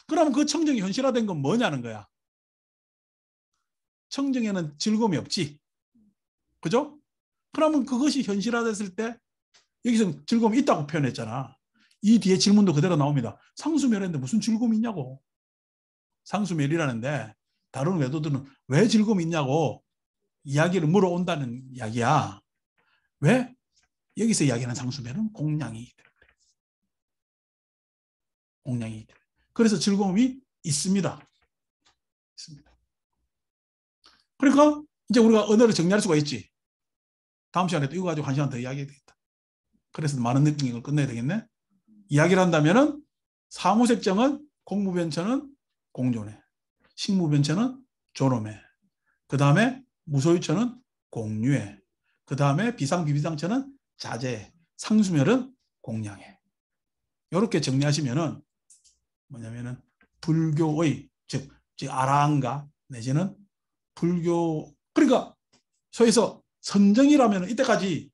그러면 그 청정이 현실화된 건 뭐냐는 거야. 청정에는 즐거움이 없지. 그죠? 그러면 그것이 현실화됐을 때 여기서 즐거움이 있다고 표현했잖아. 이 뒤에 질문도 그대로 나옵니다. 상수멸인데 무슨 즐거움이 있냐고. 상수멸이라는데 다른 외도들은 왜 즐거움이 있냐고 이야기를 물어온다는 이야기야. 왜? 여기서 이야기하는 상수멸은 공량이 들어요. 공량이 들어요. 그래서 즐거움이 있습니다. 그러니까 이제 우리가 언어를 정리할 수가 있지. 다음 시간에 또 이거 가지고 1시간 더 이야기해야 되겠다. 그래서 많은 느낌을 끝내야 되겠네. 이야기를 한다면은 사무색정은 공무변체는 공존해. 식무변체는 존엄해. 그 다음에 무소유체는 공유해. 그 다음에 비상비비상체는 자제해. 상수멸은 공량해. 이렇게 정리하시면은 뭐냐면은 불교의 즉 아라한가 내지는 불교 그러니까 소위해서 선정이라면 이때까지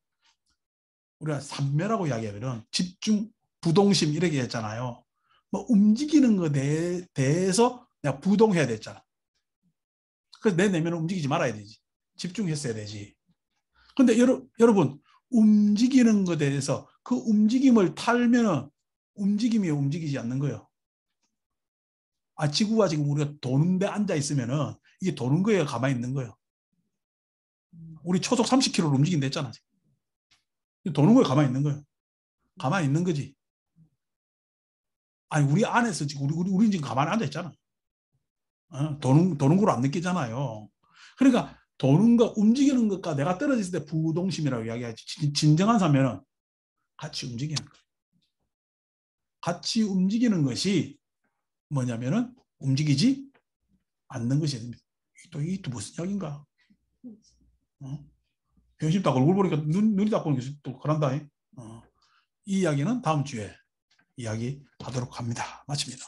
우리가 삼매라고 이야기하면 집중, 부동심 이렇게 했잖아요. 뭐 움직이는 것에 대해서 내가 부동해야 됐잖아. 그래서 내 내면은 움직이지 말아야 되지. 집중했어야 되지. 근데 여러분 움직이는 것에 대해서 그 움직임을 탈면은 움직임이 움직이지 않는 거예요. 지구가 지금 우리가 도는데 앉아 있으면은 이게 도는 거예요, 가만히 있는 거예요? 우리 초속 30km로 움직인다 했잖아. 도는 거예요, 가만히 있는 거예요? 가만히 있는 거지. 아니, 우리 안에서 지금 우리 지금 가만히 앉아 있잖아. 도는 걸 안 느끼잖아요. 그러니까 도는 거, 움직이는 것과 내가 떨어졌을 때 부동심이라고 이야기하지. 진정한 사면은 같이 움직이는 거예요. 같이 움직이는 것이 뭐냐면은 움직이지 않는 것이 이게 또 무슨 이야기인가? 현실 딱 얼굴 보니까 눈이 딱 보니까 또 그런다. 이 이야기는 다음 주에 이야기하도록 합니다. 마칩니다.